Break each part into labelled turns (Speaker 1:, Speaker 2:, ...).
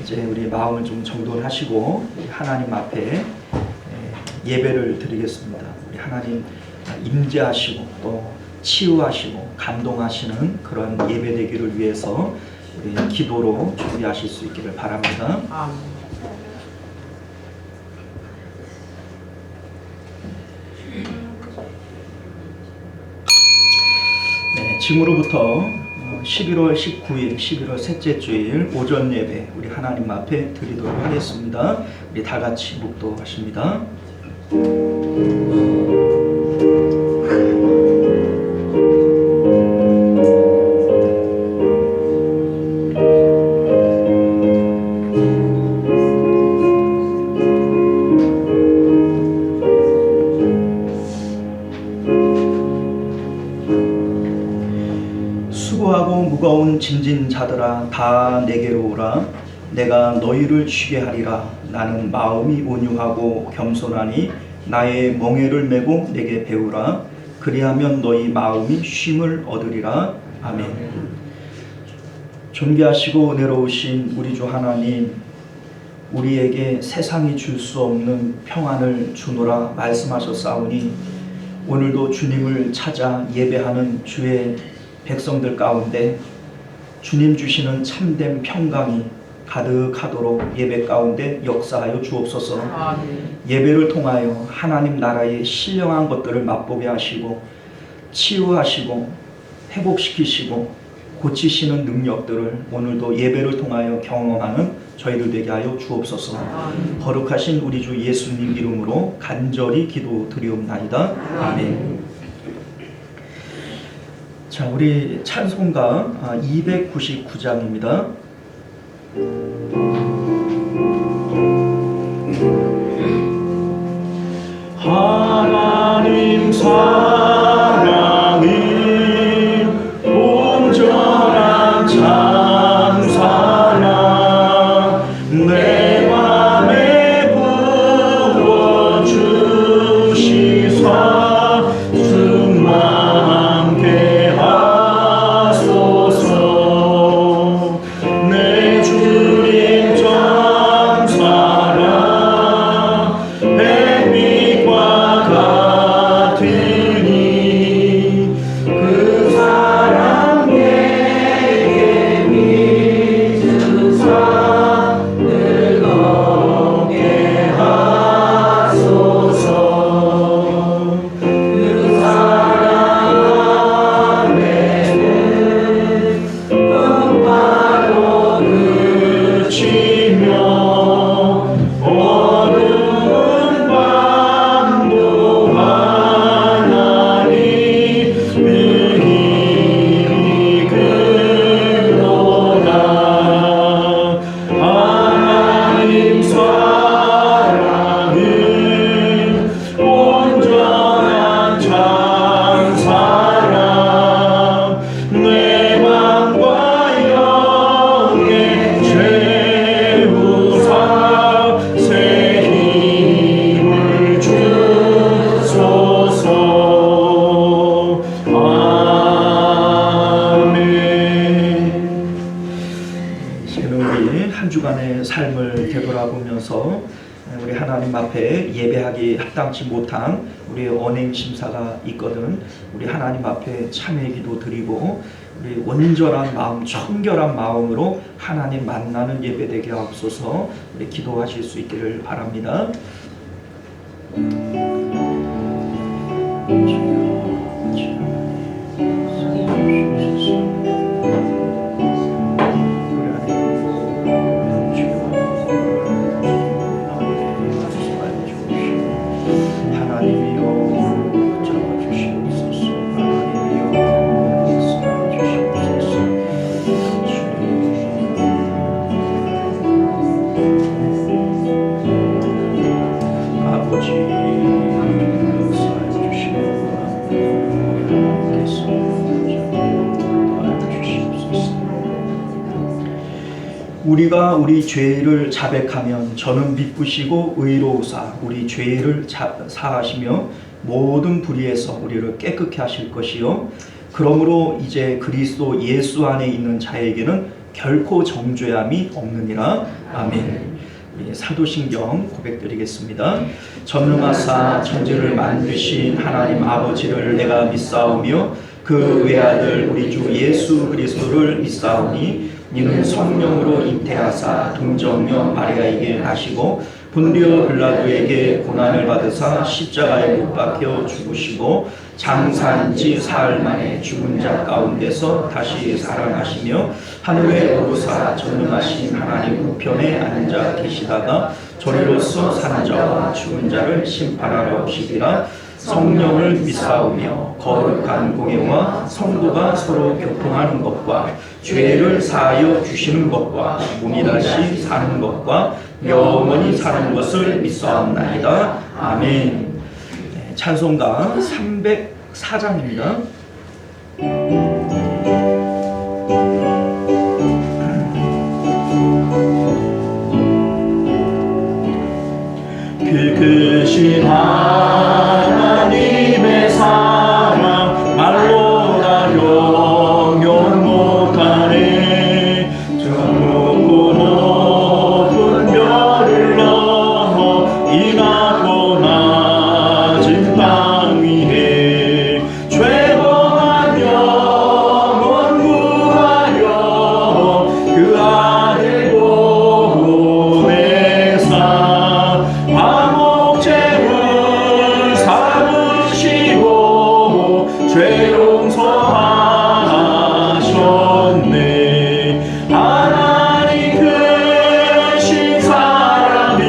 Speaker 1: 이제 우리 마음을 좀 정돈하시고 하나님 앞에 예배를 드리겠습니다. 우리 하나님 임재하시고 또 치유하시고 감동하시는 그런 예배 되기를 위해서 우리 기도로 준비하실 수 있기를 바랍니다. 지금으로부터 11월 19일 11월 셋째 주일 오전 예배 우리 하나님 앞에 드리도록 하겠습니다. 우리 다 같이 묵도하십니다. 수고하고 무거운 짐진 자들아 다 내게로 오라. 내가 너희를 쉬게 하리라. 나는 마음이 온유하고 겸손하니 나의 멍에를 메고 내게 배우라. 그리하면 너희 마음이 쉼을 얻으리라. 아멘. 존귀하시고 은혜로우신 우리 주 하나님, 우리에게 세상이 줄 수 없는 평안을 주노라 말씀하셨사오니 오늘도 주님을 찾아 예배하는 주의 백성들 가운데 주님 주시는 참된 평강이 가득하도록 예배 가운데 역사하여 주옵소서. 예배를 통하여 하나님 나라의 신령한 것들을 맛보게 하시고 치유하시고 회복시키시고 고치시는 능력들을 오늘도 예배를 통하여 경험하는 저희들 되게 하여 주옵소서. 거룩하신 우리 주 예수님 이름으로 간절히 기도드리옵나이다. 아멘. 자, 우리 찬송가 299장입니다. 하나님 사랑은 온전한 참사랑 내 맘에 부어주시사 숨만 함께 하소서. 내 주님 참사랑 햇빛과 같으니 그 사랑 내게 비추사 즐겁게 하소서. 그 사랑 안에는 바로 그치며 어두운 밤도 하나니 그 힘이 그로다. 하나님 사랑은 온전한 참사랑 내 맘과 영에 채우사 새 힘을 주소서. 아멘. 이제는 우리 한 주간의 삶을 되돌아보면서 우리 하나님 앞에 예배하기 합당치 못한 우리의 언행 심사가 있거든 우리 하나님 앞에 참회 기도 드리고 우리 온전한 마음, 청결한 마음으로 하나님 만나는 예배 되게 하옵소서. 우리 기도하실 수 있기를 바랍니다. 우리가 우리 죄를 자백하면 저는 미쁘시고 의로우사 우리 죄를 사하시며 모든 불의에서 우리를 깨끗게 하실 것이요 그러므로 이제 그리스도 예수 안에 있는 자에게는 결코 정죄함이 없느니라. 아멘. 사도신경 고백드리겠습니다. 전능하사 천지를 만드신 하나님 아버지를 내가 믿사오며 그 외아들 우리 주 예수 그리스도를 믿사오니 이는 성령으로 잉태하사 동정녀 마리아에게 나시고 본디오 빌라도에게 고난을 받으사 십자가에 못 박혀 죽으시고 장사한 지 사흘 만에 죽은 자 가운데서 다시 살아나시며 하늘에 오르사 전능하신 하나님 우편에 앉아 계시다가 저리로서 사는 자와 죽은 자를 심판하러 오시리라. 성령을 믿사오며 거룩한 공예와 성도가 서로 교통하는 것과 죄를 사하여 주시는 것과 몸이 다시 사는 것과 영원히 사는 것을 믿사옵나이다. 아멘. 찬송가 304장입니다. 그 크신 하나님의 사랑 말로 다 형용 못하네. 저 높고 높은 별을 넘어 이 낮고 낮은 땅 위에 죄범한 영혼 구하여 그 아들 보내사 죄 용서하셨네. 하나님 크신 사랑이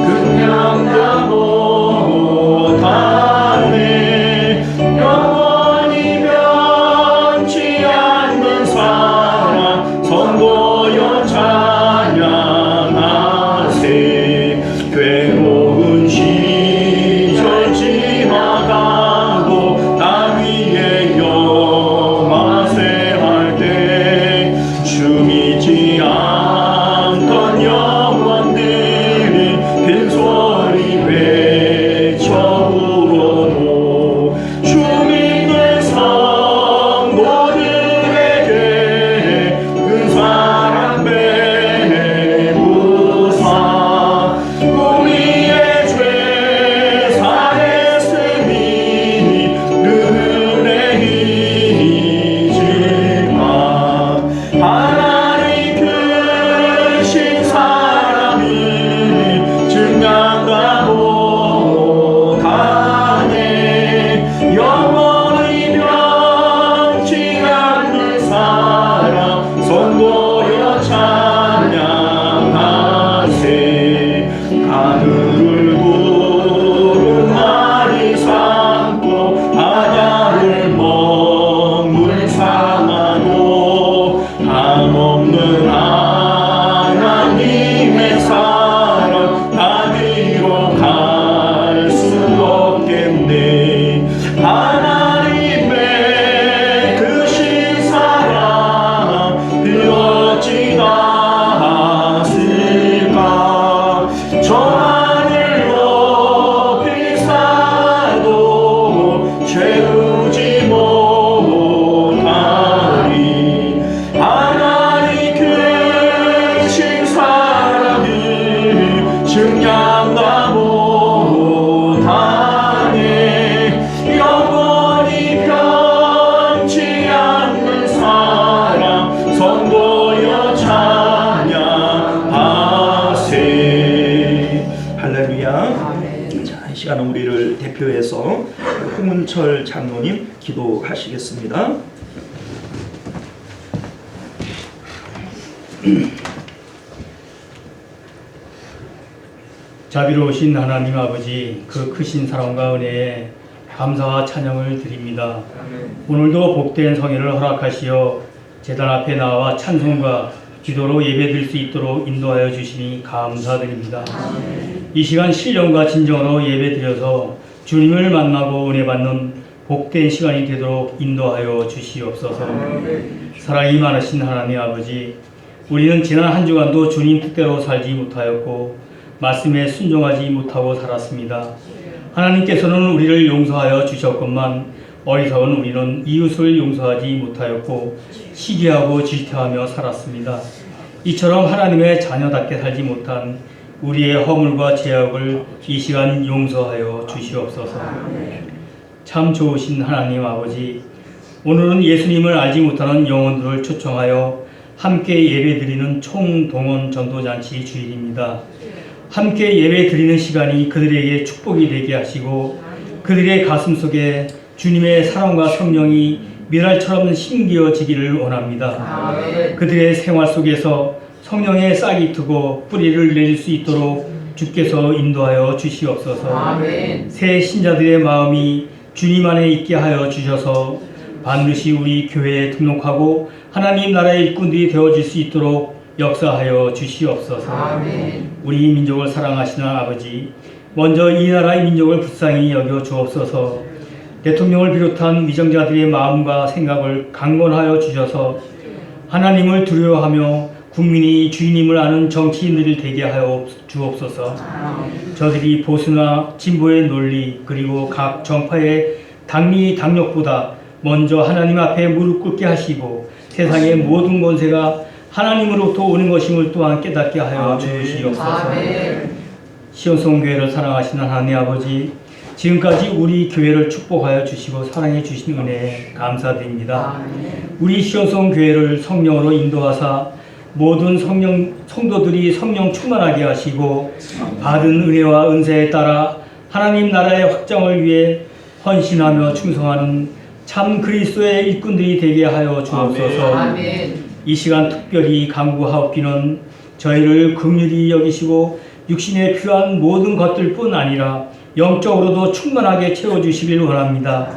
Speaker 1: 그냥 다 못하네. 영원히 변치 않는 사랑 선보여 찬양하세. 괴로운 시절 지나가고 땅 위에 영화세할 때 춤이지 않던 영혼들이 빈소리 외쳐 불어도 춤있는 성도들에게 그 사랑 베푸사 우리의 죄 사했으니 하나님 크신 사랑이 증명다 못하네. 영원히 변치 않는 사랑 선보여 찬양하세. 하늘을 구름 많이 삼고 바다를 먹물 삼아도 한없는 하나님의 사랑 다리로 갈 수 없겠네. 하나님의 크신 사랑 어찌 닿았을까. 저 하늘 높이 사도 채우지 못하리. 하나님 크신 사랑이 증량다 못하네. 영원히 변치 않는 사랑 선보여 찬양하세. 할렐루야. 자, 이 시간은 우리를 대표해서 홍은철 장로님 기도하시겠습니다.
Speaker 2: 자비로우신 하나님 아버지, 그 크신 사랑과 은혜에 감사와 찬양을 드립니다. 오늘도 복된 성회를 허락하시어 제단 앞에 나와 찬송과 기도로 예배드릴 수 있도록 인도하여 주시니 감사드립니다. 이 시간 신령과 진정으로 예배드려서 주님을 만나고 은혜 받는 복된 시간이 되도록 인도하여 주시옵소서. 사랑이 많으신 하나님 아버지, 우리는 지난 한 주간도 주님 뜻대로 살지 못하였고 말씀에 순종하지 못하고 살았습니다. 하나님께서는 우리를 용서하여 주셨건만 어리석은 우리는 이웃을 용서하지 못하였고 시기하고 질투하며 살았습니다. 이처럼 하나님의 자녀답게 살지 못한 우리의 허물과 죄악을 이 시간 용서하여 주시옵소서. 참 좋으신 하나님 아버지, 오늘은 예수님을 알지 못하는 영혼들을 초청하여 함께 예배드리는 총동원 전도잔치 주일입니다. 함께 예배드리는 시간이 그들에게 축복이 되게 하시고 그들의 가슴 속에 주님의 사랑과 성령이 미랄처럼 심기어지기를 원합니다. 그들의 생활 속에서 성령의 싹이 트고 뿌리를 내릴 수 있도록 주께서 인도하여 주시옵소서. 새 신자들의 마음이 주님 안에 있게 하여 주셔서 반드시 우리 교회에 등록하고 하나님 나라의 일꾼들이 되어질 수 있도록 역사하여 주시옵소서. 우리 민족을 사랑하시는 아버지, 먼저 이 나라의 민족을 불쌍히 여겨 주옵소서. 대통령을 비롯한 위정자들의 마음과 생각을 강건하여 주셔서 하나님을 두려워하며 국민이 주님을 아는 정치인들을 되게 하여 주옵소서. 저들이 보수나 진보의 논리 그리고 각 정파의 당리 당력보다 먼저 하나님 앞에 무릎 꿇게 하시고 세상의 모든 권세가 하나님으로부터 오는 것임을 또한 깨닫게 하여 주시옵소서. 시온성 교회를 사랑하시는 하나님 아버지, 지금까지 우리 교회를 축복하여 주시고 사랑해 주신 은혜에 감사드립니다. 우리 시온성 교회를 성령으로 인도하사 모든 성도들이 성령 충만하게 하시고 받은 은혜와 은사에 따라 하나님 나라의 확장을 위해 헌신하며 충성하는 참 그리스도의 일꾼들이 되게 하여 주옵소서. 이 시간 특별히 간구하옵기는 저희를 긍휼히 여기시고 육신에 필요한 모든 것들뿐 아니라 영적으로도 충만하게 채워주시길 원합니다.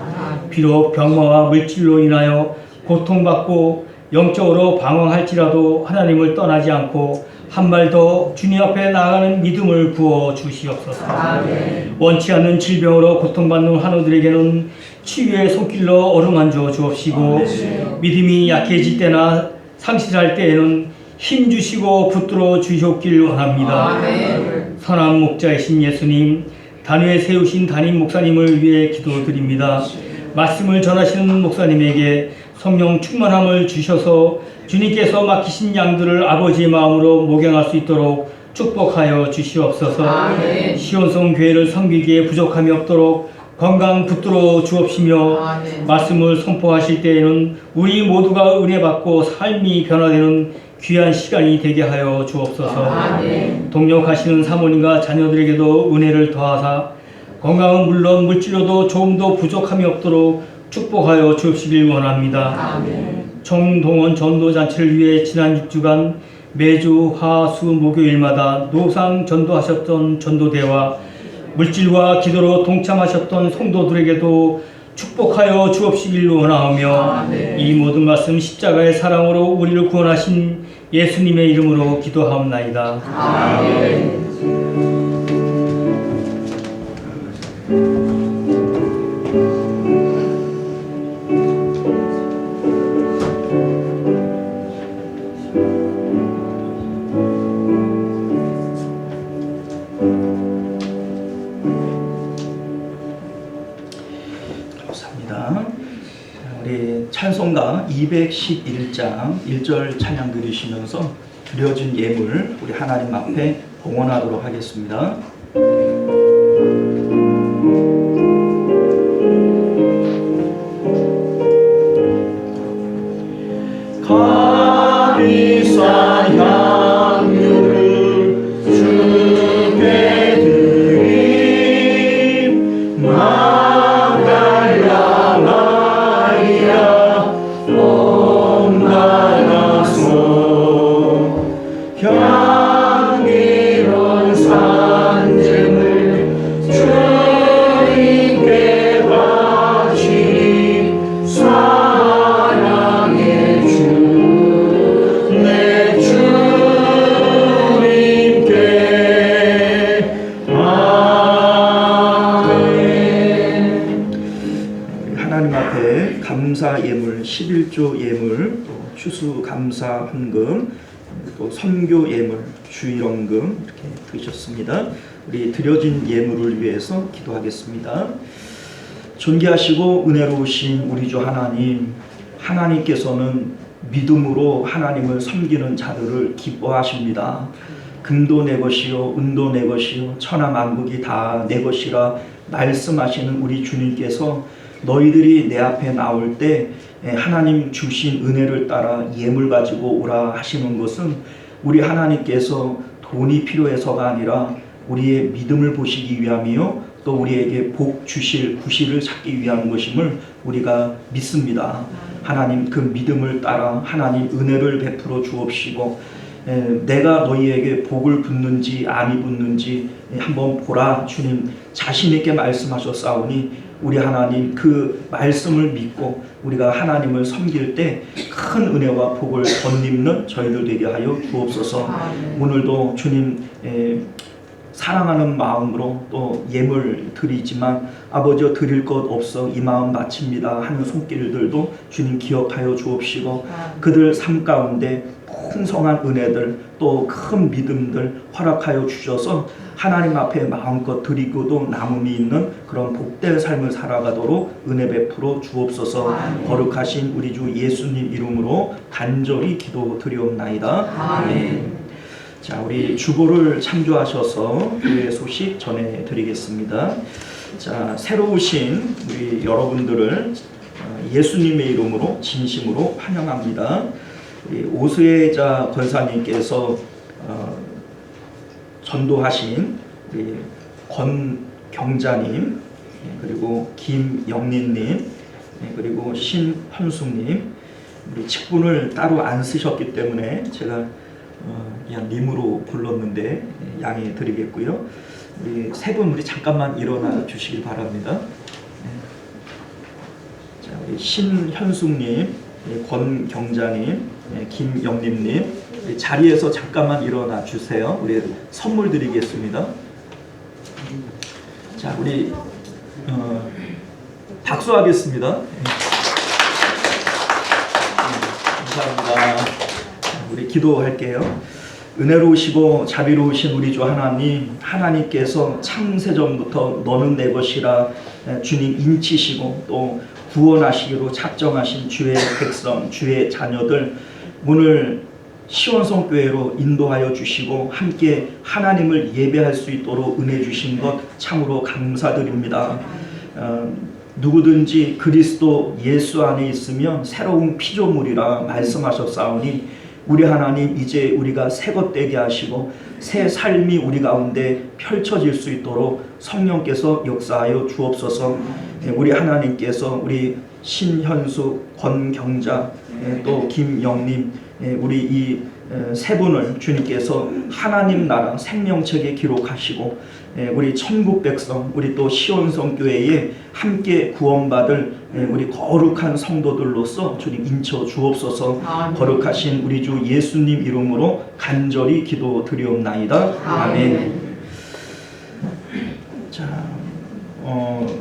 Speaker 2: 비록 병마와 물질로 인하여 고통받고 영적으로 방황할지라도 하나님을 떠나지 않고 한 발 더 주님 앞에 나아가는 믿음을 부어 주시옵소서. 원치 않는 질병으로 고통받는 환우들에게는 치유의 손길로 어루만져 주옵시고 믿음이 약해질 때나 상실할 때에는 힘 주시고 붙들어 주시옵길 원합니다. 선한 목자이신 예수님, 단위에 세우신 담임 목사님을 위해 기도드립니다. 말씀을 전하시는 목사님에게 성령 충만함을 주셔서 주님께서 맡기신 양들을 아버지의 마음으로 목양할 수 있도록 축복하여 주시옵소서. 시온성 교회를 섬기기에 부족함이 없도록 건강 붙들어 주옵시며 말씀을 선포하실 때에는 우리 모두가 은혜 받고 삶이 변화되는 귀한 시간이 되게 하여 주옵소서. 동역하시는 사모님과 자녀들에게도 은혜를 더하사 건강은 물론 물질로도 조금 더 부족함이 없도록 축복하여 주옵시길 원합니다. 총동원 전도잔치를 위해 지난 6주간 매주 화, 수, 목요일마다 노상 전도하셨던 전도대와 물질과 기도로 동참하셨던 성도들에게도 축복하여 주옵시길 원하오며 이 모든 말씀 십자가의 사랑으로 우리를 구원하신 예수님의 이름으로 기도하옵나이다. 아멘.
Speaker 1: 감사합니다. 우리 찬송가 211장 1절 찬양 드리시면서 드려진 예물 우리 하나님 앞에 봉헌하도록 하겠습니다. 감이산 향유를 주께 드림 마갈라 마리아 온나라소 향기로운 산증을 주님께 바치리 사랑의 주 내 주님께 아멘. 하나님 앞에 감사 예물 11조 예물 또 추수 감사 헌금 또 선교 예물 주일원금 이렇게 드리셨습니다. 우리 드려진 예물을 위해서 기도하겠습니다. 존귀하시고 은혜로우신 우리 주 하나님, 하나님께서는 믿음으로 하나님을 섬기는 자들을 기뻐하십니다. 금도 내 것이요 은도 내 것이요 천하 만국이 다 내 것이라 말씀하시는 우리 주님께서 너희들이 내 앞에 나올 때 하나님 주신 은혜를 따라 예물 가지고 오라 하시는 것은 우리 하나님께서 돈이 필요해서가 아니라 우리의 믿음을 보시기 위함이요 또 우리에게 복 주실 구실을 찾기 위한 것임을 우리가 믿습니다. 하나님 그 믿음을 따라 하나님 은혜를 베풀어 주옵시고 내가 너희에게 복을 붓는지 아니 붓는지 한번 보라. 주님 자신 있게 말씀하셨사오니 우리 하나님 그 말씀을 믿고 우리가 하나님을 섬길 때 큰 은혜와 복을 덧입는 저희들 되게 하여 주옵소서. 오늘도 주님 사랑하는 마음으로 또 예물 드리지만 아버지여 드릴 것 없어 이 마음 바칩니다 하는 손길들도 주님 기억하여 주옵시고 그들 삶 가운데 풍성한 은혜들 또 큰 믿음들 허락하여 주셔서 하나님 앞에 마음껏 드리고도 남음이 있는 그런 복된 삶을 살아가도록 은혜 베풀어 주옵소서. 거룩하신 우리 주 예수님 이름으로 간절히 기도드리옵나이다. 아멘. 자, 우리 주보를 참조하셔서 교회 소식 전해드리겠습니다. 자, 새로 오신 우리 여러분들을 예수님의 이름으로 진심으로 환영합니다. 우리 오수혜자 권사님께서 전도하신 우리 권경자님 그리고 김영린님 그리고 신현숙님 우리 직분을 따로 안 쓰셨기 때문에 제가 그냥 님으로 불렀는데 양해 드리겠고요. 우리 세 분 우리 잠깐만 일어나 주시길 바랍니다. 자, 우리 신현숙님, 권경자님, 김영림님 자리에서 잠깐만 일어나 주세요. 우리 선물 드리겠습니다. 자, 우리 박수하겠습니다. 감사합니다. 우리 기도할게요. 은혜로우시고 자비로우신 우리 주 하나님, 하나님께서 창세전부터 너는 내 것이라 주님 인치시고 또 구원하시기로 작정하신 주의 백성, 주의 자녀들 오늘 시원성교회로 인도하여 주시고 함께 하나님을 예배할 수 있도록 은혜 주신 것 참으로 감사드립니다. 누구든지 그리스도 예수 안에 있으면 새로운 피조물이라 말씀하셨사오니 우리 하나님 이제 우리가 새것 되게 하시고 새 삶이 우리 가운데 펼쳐질 수 있도록 성령께서 역사하여 주옵소서. 우리 하나님께서 우리 신현숙, 권경자, 또 김영림 우리 이 세 분을 주님께서 하나님 나라 생명책에 기록하시고 우리 천국 백성 우리 또 시온성 교회에 함께 구원받을 우리 거룩한 성도들로서 주님 인쳐 주옵소서. 거룩하신 우리 주 예수님 이름으로 간절히 기도드리옵나이다. 아멘. 자,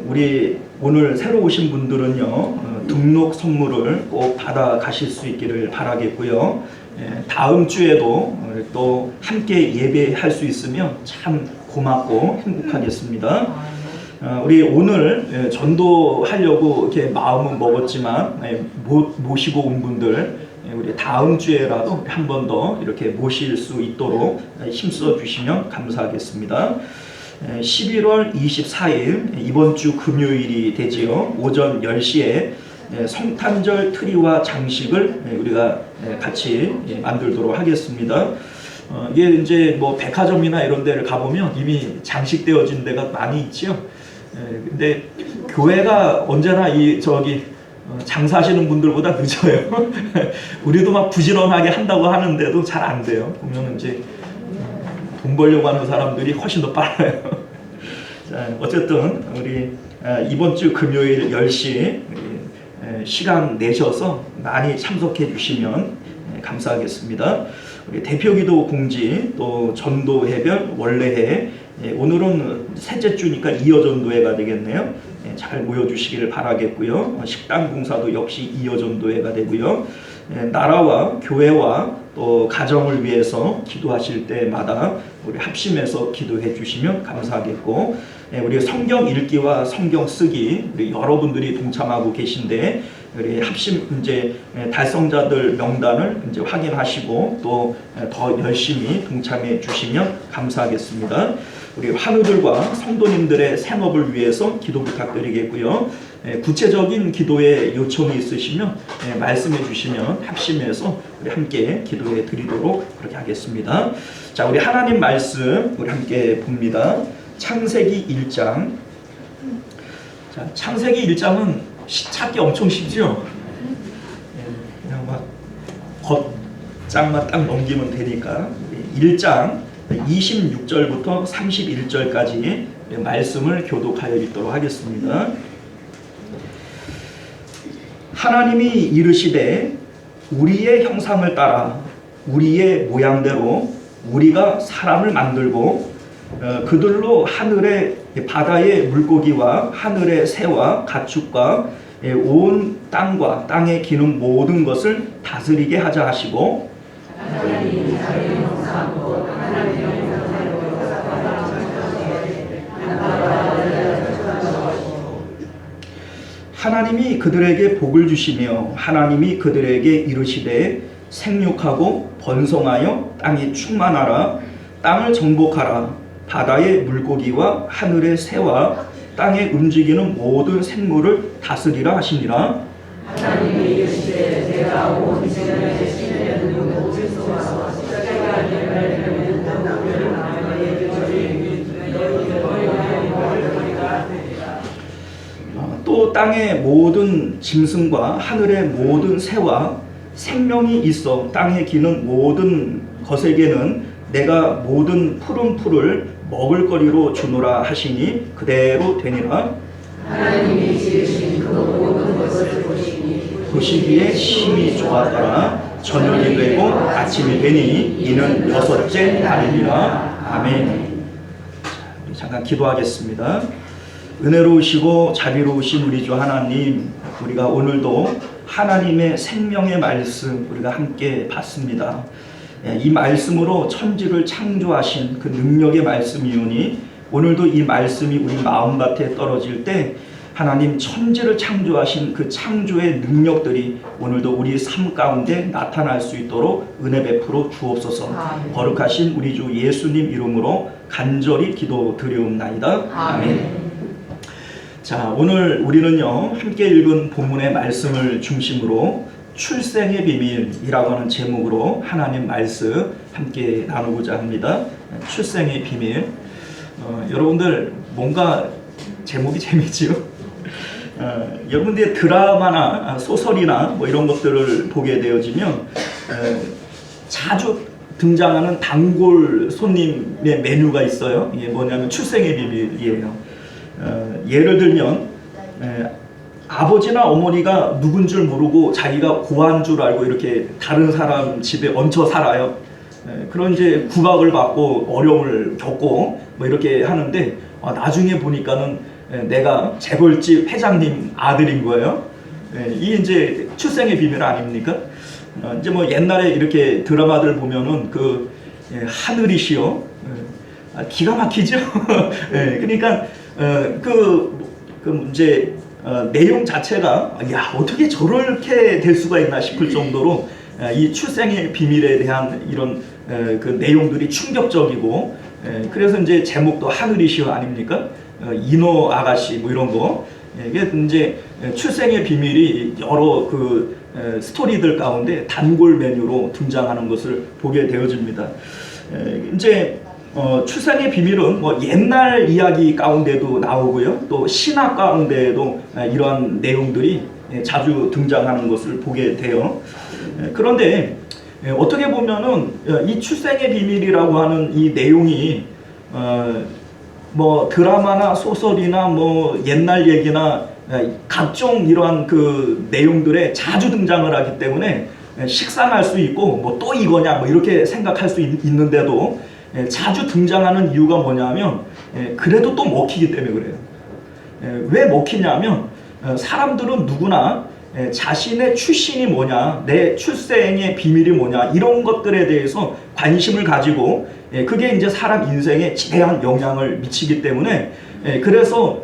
Speaker 1: 우리 오늘 새로 오신 분들은요 등록 선물을 꼭 받아 가실 수 있기를 바라겠고요. 다음 주에도 또 함께 예배할 수 있으면 참 고맙고 행복하겠습니다. 우리 오늘 전도하려고 이렇게 마음은 먹었지만 모시고 온 분들 우리 다음 주에라도 한 번 더 이렇게 모실 수 있도록 힘써 주시면 감사하겠습니다. 11월 24일 이번 주 금요일이 되지요. 오전 10시에 성탄절 트리와 장식을 우리가 같이 만들도록 하겠습니다. 이게 이제 뭐 백화점이나 이런 데를 가보면 이미 장식되어진 데가 많이 있죠. 근데 교회가 언제나 장사하시는 분들보다 늦어요. 우리도 막 부지런하게 한다고 하는데도 잘 안 돼요. 보면 이제 돈 벌려고 하는 사람들이 훨씬 더 빨라요. 자, 어쨌든 우리 이번 주 금요일 10시 시간 내셔서 많이 참석해 주시면 감사하겠습니다. 우리 대표기도 공지 또 전도 해별 원래해 오늘은 셋째 주니까 이어전도회가 되겠네요. 잘 모여주시기를 바라겠고요. 식당 봉사도 역시 이어전도회가 되고요. 나라와 교회와 또 가정을 위해서 기도하실 때마다 우리 합심해서 기도해 주시면 감사하겠고 우리 성경 읽기와 성경 쓰기 우리 여러분들이 동참하고 계신데 우리 합심 이제 달성자들 명단을 이제 확인하시고 또 더 열심히 동참해 주시면 감사하겠습니다. 우리 환우들과 성도님들의 생업을 위해서 기도 부탁드리겠고요. 구체적인 기도에 요청이 있으시면 말씀해 주시면 합심해서 우리 함께 기도해 드리도록 그렇게 하겠습니다. 자, 우리 하나님 말씀 우리 함께 봅니다. 창세기 1장. 자, 창세기 1장은 찾기 엄청 쉽죠? 그냥 막 겉장만 딱 넘기면 되니까 1장 26절부터 31절까지 말씀을 교독하여 읽도록 하겠습니다. 하나님이 이르시되 우리의 형상을 따라 우리의 모양대로 우리가 사람을 만들고 그들로 하늘의 바다의 물고기와 하늘의 새와 가축과 온 땅과 땅에 기는 모든 것을 다스리게 하자 하시고 하나님이 그들에게 복을 주시며 하나님이 그들에게 이르시되 생육하고 번성하여 땅이 충만하라 땅을 정복하라 바다의 물고기와 하늘의 새와 땅에 움직이는 모든 생물을 다스리라 하시니라. 하나님이 이르시되 내가 온 세상에 심는 모든 소와 십자가가 되는 나무를 나무의 또 땅의 모든 짐승과 하늘의 모든 새와 생명이 있어 땅에 기는 모든 것에게는 내가 모든 푸른 풀을 먹을거리로 주노라 하시니 그대로 되니라. 하나님이 지으신 그 모든 것을 보시기에 심히 좋았더라. 저녁이 되고 아침이 되니 이는 여섯째 날이니라. 아멘. 우리 잠깐 기도하겠습니다. 은혜로우시고 자비로우신 우리 주 하나님, 우리가 오늘도 하나님의 생명의 말씀 우리가 함께 받습니다. 이 말씀으로 천지를 창조하신 그 능력의 말씀이오니 오늘도 이 말씀이 우리 마음밭에 떨어질 때 하나님 천지를 창조하신 그 창조의 능력들이 오늘도 우리 삶 가운데 나타날 수 있도록 은혜 베풀어 주옵소서. 아멘. 거룩하신 우리 주 예수님 이름으로 간절히 기도드리옵나이다. 아멘. 자, 오늘 우리는요 함께 읽은 본문의 말씀을 중심으로 출생의 비밀이라고 하는 제목으로 하나님 말씀 함께 나누고자 합니다. 출생의 비밀. 여러분들 뭔가 제목이 재미지요? 여러분들의 드라마나 소설이나 뭐 이런 것들을 보게 되어지면 자주 등장하는 단골 손님의 메뉴가 있어요. 이게 뭐냐면 출생의 비밀이에요. 예를 들면 아버지나 어머니가 누군 줄 모르고 자기가 고아인 줄 알고 이렇게 다른 사람 집에 얹혀 살아요. 그런 이제 구박을 받고 어려움을 겪고 뭐 이렇게 하는데 나중에 보니까는 내가 재벌집 회장님 아들인 거예요. 이게 이제 출생의 비밀 아닙니까? 이제 뭐 옛날에 이렇게 드라마들 보면은 그 하늘이시여 기가 막히죠. 그러니까 이제 내용 자체가 야 어떻게 저렇게 될 수가 있나 싶을 정도로 이 출생의 비밀에 대한 이런 그 내용들이 충격적이고 그래서 이제 제목도 하늘이시여 아닙니까? 인어 아가씨 뭐 이런 거 이게 이제 출생의 비밀이 여러 그 스토리들 가운데 단골 메뉴로 등장하는 것을 보게 되어집니다. 이제 출생의 비밀은 뭐 옛날 이야기 가운데도 나오고요. 또 신학 가운데에도 이러한 내용들이 자주 등장하는 것을 보게 돼요. 그런데 어떻게 보면은 이 출생의 비밀이라고 하는 이 내용이 뭐 드라마나 소설이나 뭐 옛날 얘기나 각종 이러한 그 내용들에 자주 등장을 하기 때문에 식상할 수 있고 뭐 또 이거냐 뭐 이렇게 생각할 수 있는데도 자주 등장하는 이유가 뭐냐면 그래도 또 먹히기 때문에 그래요. 왜 먹히냐면 사람들은 누구나 자신의 출신이 뭐냐, 내 출생의 비밀이 뭐냐, 이런 것들에 대해서 관심을 가지고 그게 이제 사람 인생에 지대한 영향을 미치기 때문에 그래서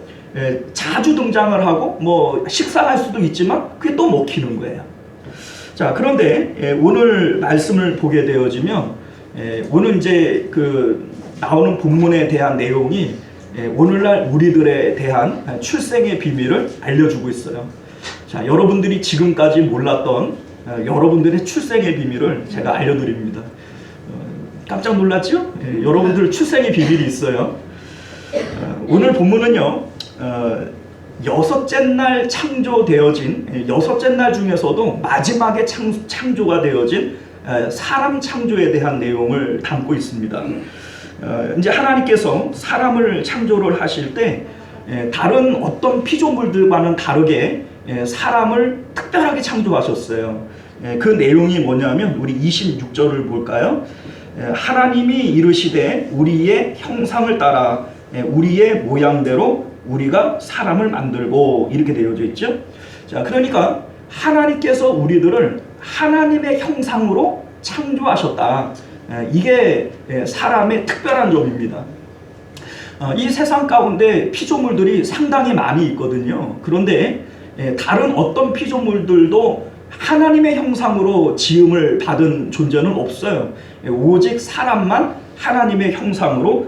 Speaker 1: 자주 등장을 하고 뭐 식상할 수도 있지만 그게 또 먹히는 거예요. 자, 그런데 오늘 말씀을 보게 되어지면 오늘 이제 그 나오는 본문에 대한 내용이 오늘날 우리들에 대한 출생의 비밀을 알려주고 있어요. 자, 여러분들이 지금까지 몰랐던 여러분들의 출생의 비밀을 제가 알려드립니다. 깜짝 놀랐죠? 여러분들 출생의 비밀이 있어요. 오늘 본문은요, 여섯째 날 창조되어진, 여섯째 날 중에서도 마지막에 창조가 되어진 사람 창조에 대한 내용을 담고 있습니다. 이제 하나님께서 사람을 창조를 하실 때 다른 어떤 피조물들과는 다르게 사람을 특별하게 창조하셨어요. 그 내용이 뭐냐면 우리 26절을 볼까요? 하나님이 이르시되 우리의 형상을 따라 우리의 모양대로 우리가 사람을 만들고, 이렇게 되어져 있죠. 자, 그러니까 하나님께서 우리들을 하나님의 형상으로 창조하셨다. 이게 사람의 특별한 점입니다. 이 세상 가운데 피조물들이 상당히 많이 있거든요. 그런데 다른 어떤 피조물들도 하나님의 형상으로 지음을 받은 존재는 없어요. 오직 사람만 하나님의 형상으로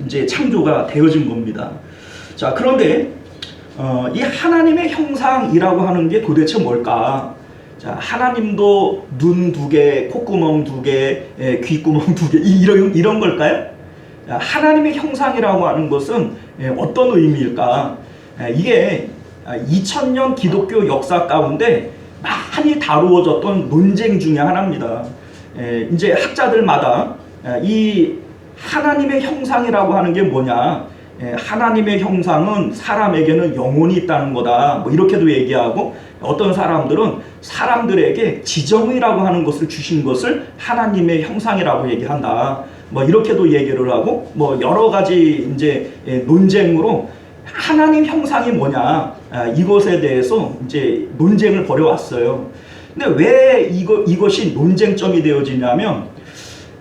Speaker 1: 이제 창조가 되어진 겁니다. 자, 그런데 이 하나님의 형상이라고 하는 게 도대체 뭘까? 자, 하나님도 눈 2개, 콧구멍 2개, 귓구멍 2개 이런 걸까요? 자, 하나님의 형상이라고 하는 것은 어떤 의미일까? 이게 2000년 기독교 역사 가운데 많이 다루어졌던 논쟁 중에 하나입니다. 이제 학자들마다 이 하나님의 형상이라고 하는 게 뭐냐, 하나님의 형상은 사람에게는 영혼이 있다는 거다, 뭐 이렇게도 얘기하고, 어떤 사람들은 사람들에게 지정이라고 하는 것을 주신 것을 하나님의 형상이라고 얘기한다, 뭐 이렇게도 얘기를 하고, 뭐 여러 가지 이제 논쟁으로 하나님 형상이 뭐냐, 이것에 대해서 이제 논쟁을 벌여왔어요. 근데 왜 이것이 논쟁점이 되어지냐면,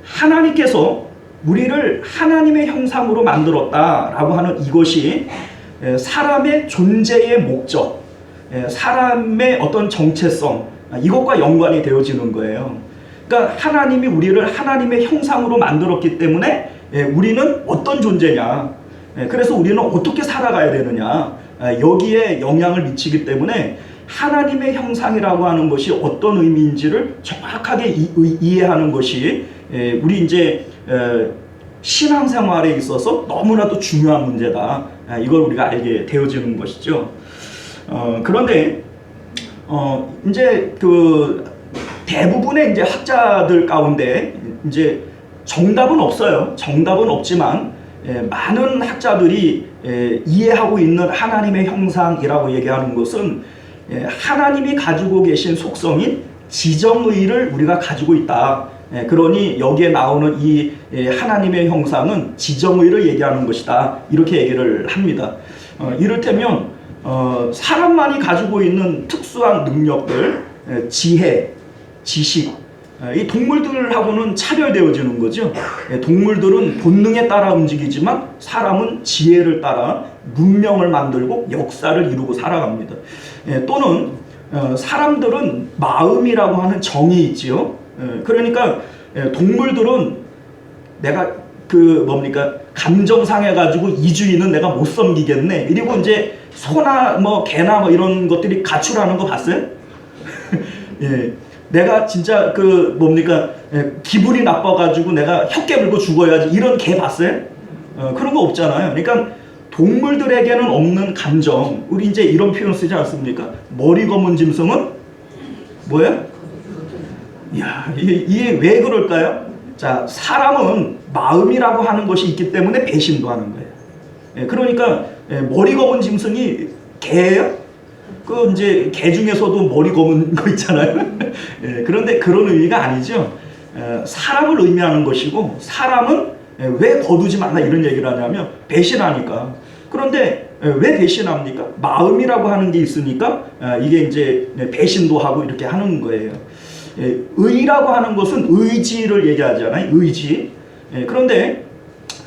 Speaker 1: 하나님께서 우리를 하나님의 형상으로 만들었다라고 하는 이것이 사람의 존재의 목적, 사람의 어떤 정체성, 이것과 연관이 되어지는 거예요. 그러니까 하나님이 우리를 하나님의 형상으로 만들었기 때문에 우리는 어떤 존재냐, 그래서 우리는 어떻게 살아가야 되느냐, 여기에 영향을 미치기 때문에 하나님의 형상이라고 하는 것이 어떤 의미인지를 정확하게 이해하는 것이 우리 이제 신앙생활에 있어서 너무나도 중요한 문제다. 이걸 우리가 알게 되어지는 것이죠. 그런데 이제 그 대부분의 이제 학자들 가운데 이제 정답은 없어요. 정답은 없지만 많은 학자들이 이해하고 있는 하나님의 형상이라고 얘기하는 것은 하나님이 가지고 계신 속성인 지정의를 우리가 가지고 있다. 그러니 여기에 나오는 이 하나님의 형상은 지정의를 얘기하는 것이다, 이렇게 얘기를 합니다. 이를테면 사람만이 가지고 있는 특수한 능력들, 지혜, 지식, 이 동물들하고는 차별되어지는 거죠. 동물들은 본능에 따라 움직이지만 사람은 지혜를 따라 문명을 만들고 역사를 이루고 살아갑니다. 또는 사람들은 마음이라고 하는 정이 있지요. 그러니까 동물들은 내가 감정 상해가지고 이 주인은 내가 못 섬기겠네, 이리고 이제 소나 뭐 개나 뭐 이런 것들이 가출하는 거 봤어요? 예, 내가 진짜 기분이 나빠가지고 내가 혀 깨물고 죽어야지, 이런 개 봤어요? 그런 거 없잖아요. 그러니까 동물들에게는 없는 감정, 우리 이제 이런 표현 쓰지 않습니까? 머리 검은 짐승은 뭐예요? 이야, 이게 왜 그럴까요? 자, 사람은 마음이라고 하는 것이 있기 때문에 배신도 하는 거예요. 그러니까 머리 검은 짐승이 개예요? 그 이제 개 중에서도 머리 검은 거 있잖아요. 그런데 그런 의미가 아니죠. 사람을 의미하는 것이고, 사람은 왜 거두지 말라 이런 얘기를 하냐면 배신하니까. 그런데 왜 배신합니까? 마음이라고 하는 게 있으니까 이게 이제 배신도 하고 이렇게 하는 거예요. 의라고 하는 것은 의지를 얘기하잖아요. 의지. 그런데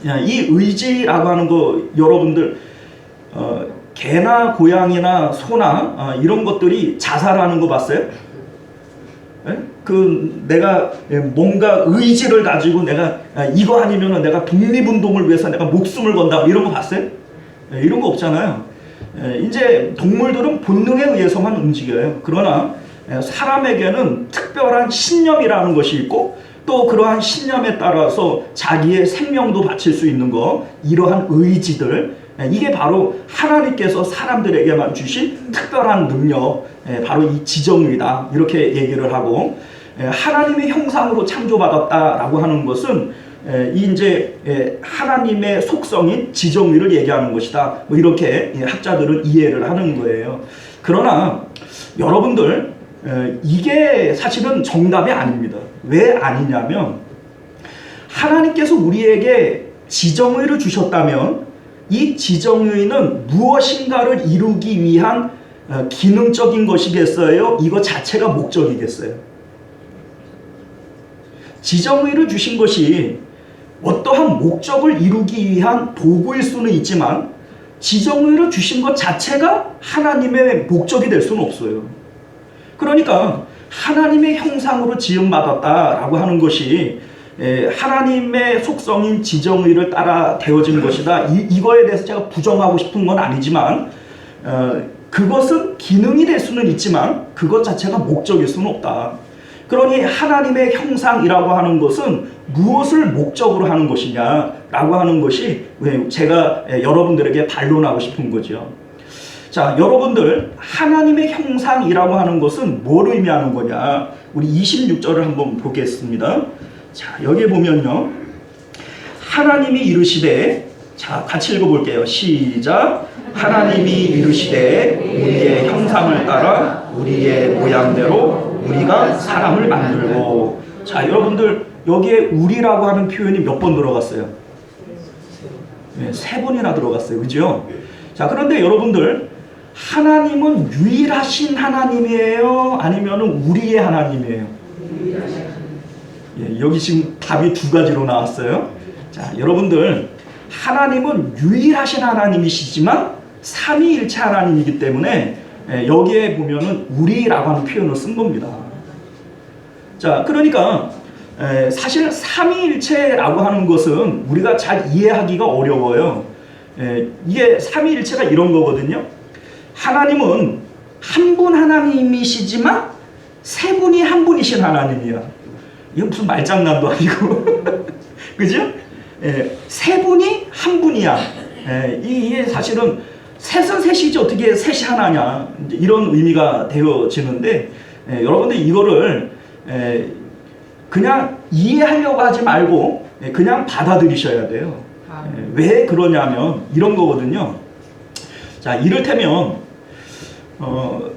Speaker 1: 이 의지라고 하는 거 여러분들 개나 고양이나 소나 이런 것들이 자살하는 거 봤어요? 내가 뭔가 의지를 가지고 내가 이거 아니면은 내가 독립운동을 위해서 내가 목숨을 건다 이런 거 봤어요? 이런 거 없잖아요. 이제 동물들은 본능에 의해서만 움직여요. 그러나 사람에게는 특별한 신념이라는 것이 있고 또 그러한 신념에 따라서 자기의 생명도 바칠 수 있는 거, 이러한 의지들, 이게 바로 하나님께서 사람들에게만 주신 특별한 능력, 바로 이 지정의다 이렇게 얘기를 하고, 하나님의 형상으로 창조받았다라고 하는 것은 이제 하나님의 속성인 지정의를 얘기하는 것이다. 뭐 이렇게 학자들은 이해를 하는 거예요. 그러나 여러분들 이게 사실은 정답이 아닙니다. 왜 아니냐면 하나님께서 우리에게 지정의를 주셨다면 이 지정의는 무엇인가를 이루기 위한 기능적인 것이겠어요? 이거 자체가 목적이겠어요? 지정의를 주신 것이 어떠한 목적을 이루기 위한 도구일 수는 있지만 지정의를 주신 것 자체가 하나님의 목적이 될 수는 없어요. 그러니까 하나님의 형상으로 지음받았다라고 하는 것이 하나님의 속성인 지정의를 따라 되어진 것이다. 이거에 대해서 제가 부정하고 싶은 건 아니지만 그것은 기능이 될 수는 있지만 그것 자체가 목적일 수는 없다. 그러니 하나님의 형상이라고 하는 것은 무엇을 목적으로 하는 것이냐라고 하는 것이 제가 여러분들에게 반론하고 싶은 거죠. 자, 여러분들 하나님의 형상이라고 하는 것은 뭘 의미하는 거냐? 우리 26절을 한번 보겠습니다. 자, 여기 보면요. 하나님이 이르시되, 자, 같이 읽어볼게요. 시작. 하나님이 이르시되 우리의 형상을 따라 우리의 모양대로 우리가 사람을 만들고. 자, 여러분들 여기에 우리라고 하는 표현이 몇 번 들어갔어요? 네, 3번이나 들어갔어요. 그죠? 자, 그런데 여러분들 하나님은 유일하신 하나님이에요? 아니면 우리의 하나님이에요? 예, 여기 지금 답이 2가지로 나왔어요. 자, 여러분들 하나님은 유일하신 하나님이시지만 삼위일체 하나님이기 때문에 여기에 보면은 우리라고 하는 표현을 쓴 겁니다. 자, 그러니까 사실 삼위일체라고 하는 것은 우리가 잘 이해하기가 어려워요. 이게 삼위일체가 이런 거거든요. 하나님은 한 분 하나님이시지만 3분이 한 분이신 하나님이야. 이건 무슨 말장난도 아니고 그죠? 3분이 한 분이야. 이게 사실은 셋은 셋이지 어떻게 셋이 하나냐, 이런 의미가 되어지는데 여러분들 이거를 그냥 이해하려고 하지 말고 그냥 받아들이셔야 돼요. 왜 그러냐면 이런 거거든요. 자, 이를테면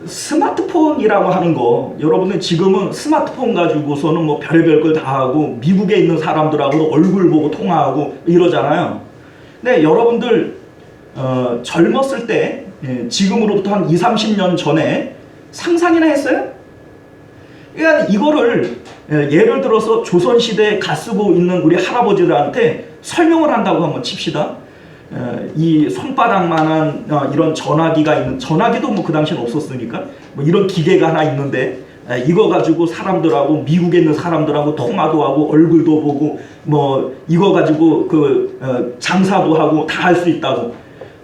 Speaker 1: 스마트폰이라고 하는 거, 여러분들 지금은 스마트폰 가지고서는 뭐 별의별 걸 다 하고 미국에 있는 사람들하고도 얼굴 보고 통화하고 이러잖아요. 근데 여러분들 젊었을 때, 지금으로부터 한 20-30년 전에 상상이나 했어요? 그러니까 이거를 예를 들어서 조선시대에 가 쓰고 있는 우리 할아버지들한테 설명을 한다고 한번 칩시다. 이 손바닥만한 이런 전화기가 있는, 전화기도 뭐 그 당시엔 없었으니까 뭐 이런 기계가 하나 있는데 이거 가지고 사람들하고, 미국에 있는 사람들하고 통화도 하고 얼굴도 보고 뭐 이거 가지고 그 장사도 하고 다 할 수 있다고.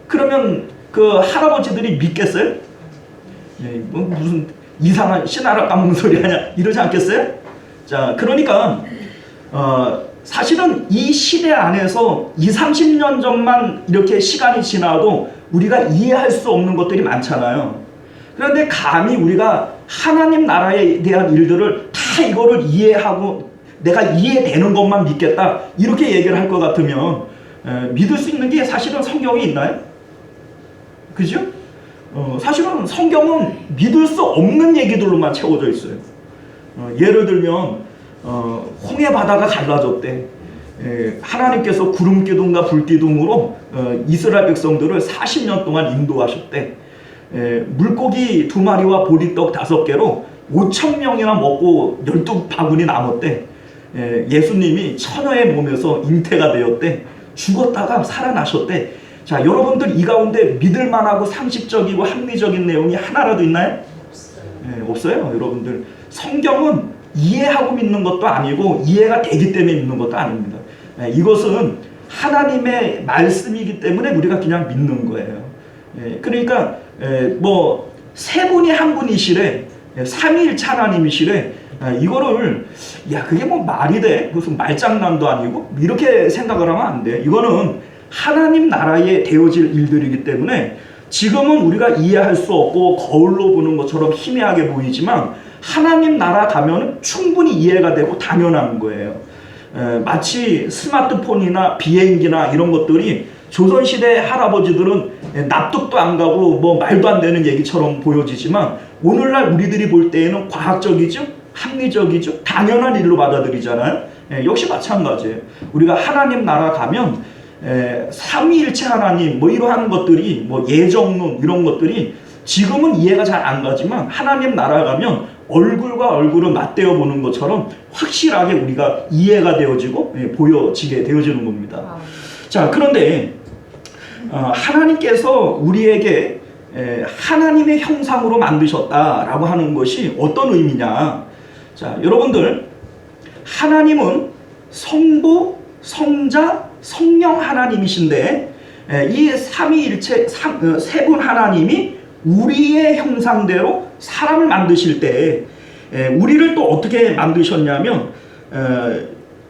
Speaker 1: 그러면 그 할아버지들이 믿겠어요? 뭐 무슨 이상한 신하라 까먹는 소리 하냐 이러지 않겠어요? 자, 그러니까 사실은 이 시대 안에서 20-30년 전만 이렇게 시간이 지나도 우리가 이해할 수 없는 것들이 많잖아요. 그런데 감히 우리가 하나님 나라에 대한 일들을 다 이거를 이해하고 내가 이해되는 것만 믿겠다 이렇게 얘기를 할 것 같으면 믿을 수 있는 게 사실은 성경에 있나요? 그죠? 사실은 성경은 믿을 수 없는 얘기들로만 채워져 있어요. 예를 들면 홍해 바다가 갈라졌대. 하나님께서 구름 기둥과 불 기둥으로 이스라엘 백성들을 40년 동안 인도하셨대. 물고기 2마리와 보리떡 5개로 5,000명이나 먹고 12바구니 남았대. 예수님이 처녀의 몸에서 잉태가 되었대. 죽었다가 살아나셨대. 자, 여러분들 이 가운데 믿을만하고 상식적이고 합리적인 내용이 하나라도 있나요? 없어요. 여러분들 성경은 이해하고 믿는 것도 아니고 이해가 되기 때문에 믿는 것도 아닙니다. 이것은 하나님의 말씀이기 때문에 우리가 그냥 믿는 거예요. 그러니까 뭐 세 분이 한 분이시래, 삼위일체 하나님이시래. 이거를 그게 뭐 말이 돼? 무슨 말장난도 아니고 이렇게 생각을 하면 안 돼. 이거는 하나님 나라에 되어질 일들이기 때문에 지금은 우리가 이해할 수 없고 거울로 보는 것처럼 희미하게 보이지만 하나님 나라 가면 충분히 이해가 되고 당연한 거예요. 마치 스마트폰이나 비행기나 이런 것들이 조선시대 할아버지들은 납득도 안 가고 뭐 말도 안 되는 얘기처럼 보여지지만 오늘날 우리들이 볼 때에는 과학적이죠, 합리적이죠, 당연한 일로 받아들이잖아요. 역시 마찬가지예요. 우리가 하나님 나라 가면 삼위일체 하나님 뭐 이러한 것들이 뭐 예정론 이런 것들이 지금은 이해가 잘 안 가지만 하나님 나라 가면 얼굴과 얼굴을 맞대어 보는 것처럼 확실하게 우리가 이해가 되어지고 보여지게 되어지는 겁니다. 자, 그런데 하나님께서 우리에게 하나님의 형상으로 만드셨다라고 하는 것이 어떤 의미냐? 자, 여러분들 하나님은 성부, 성자, 성령 하나님이신데 이 삼위일체 세 분 하나님이 우리의 형상대로 사람을 만드실 때 우리를 또 어떻게 만드셨냐면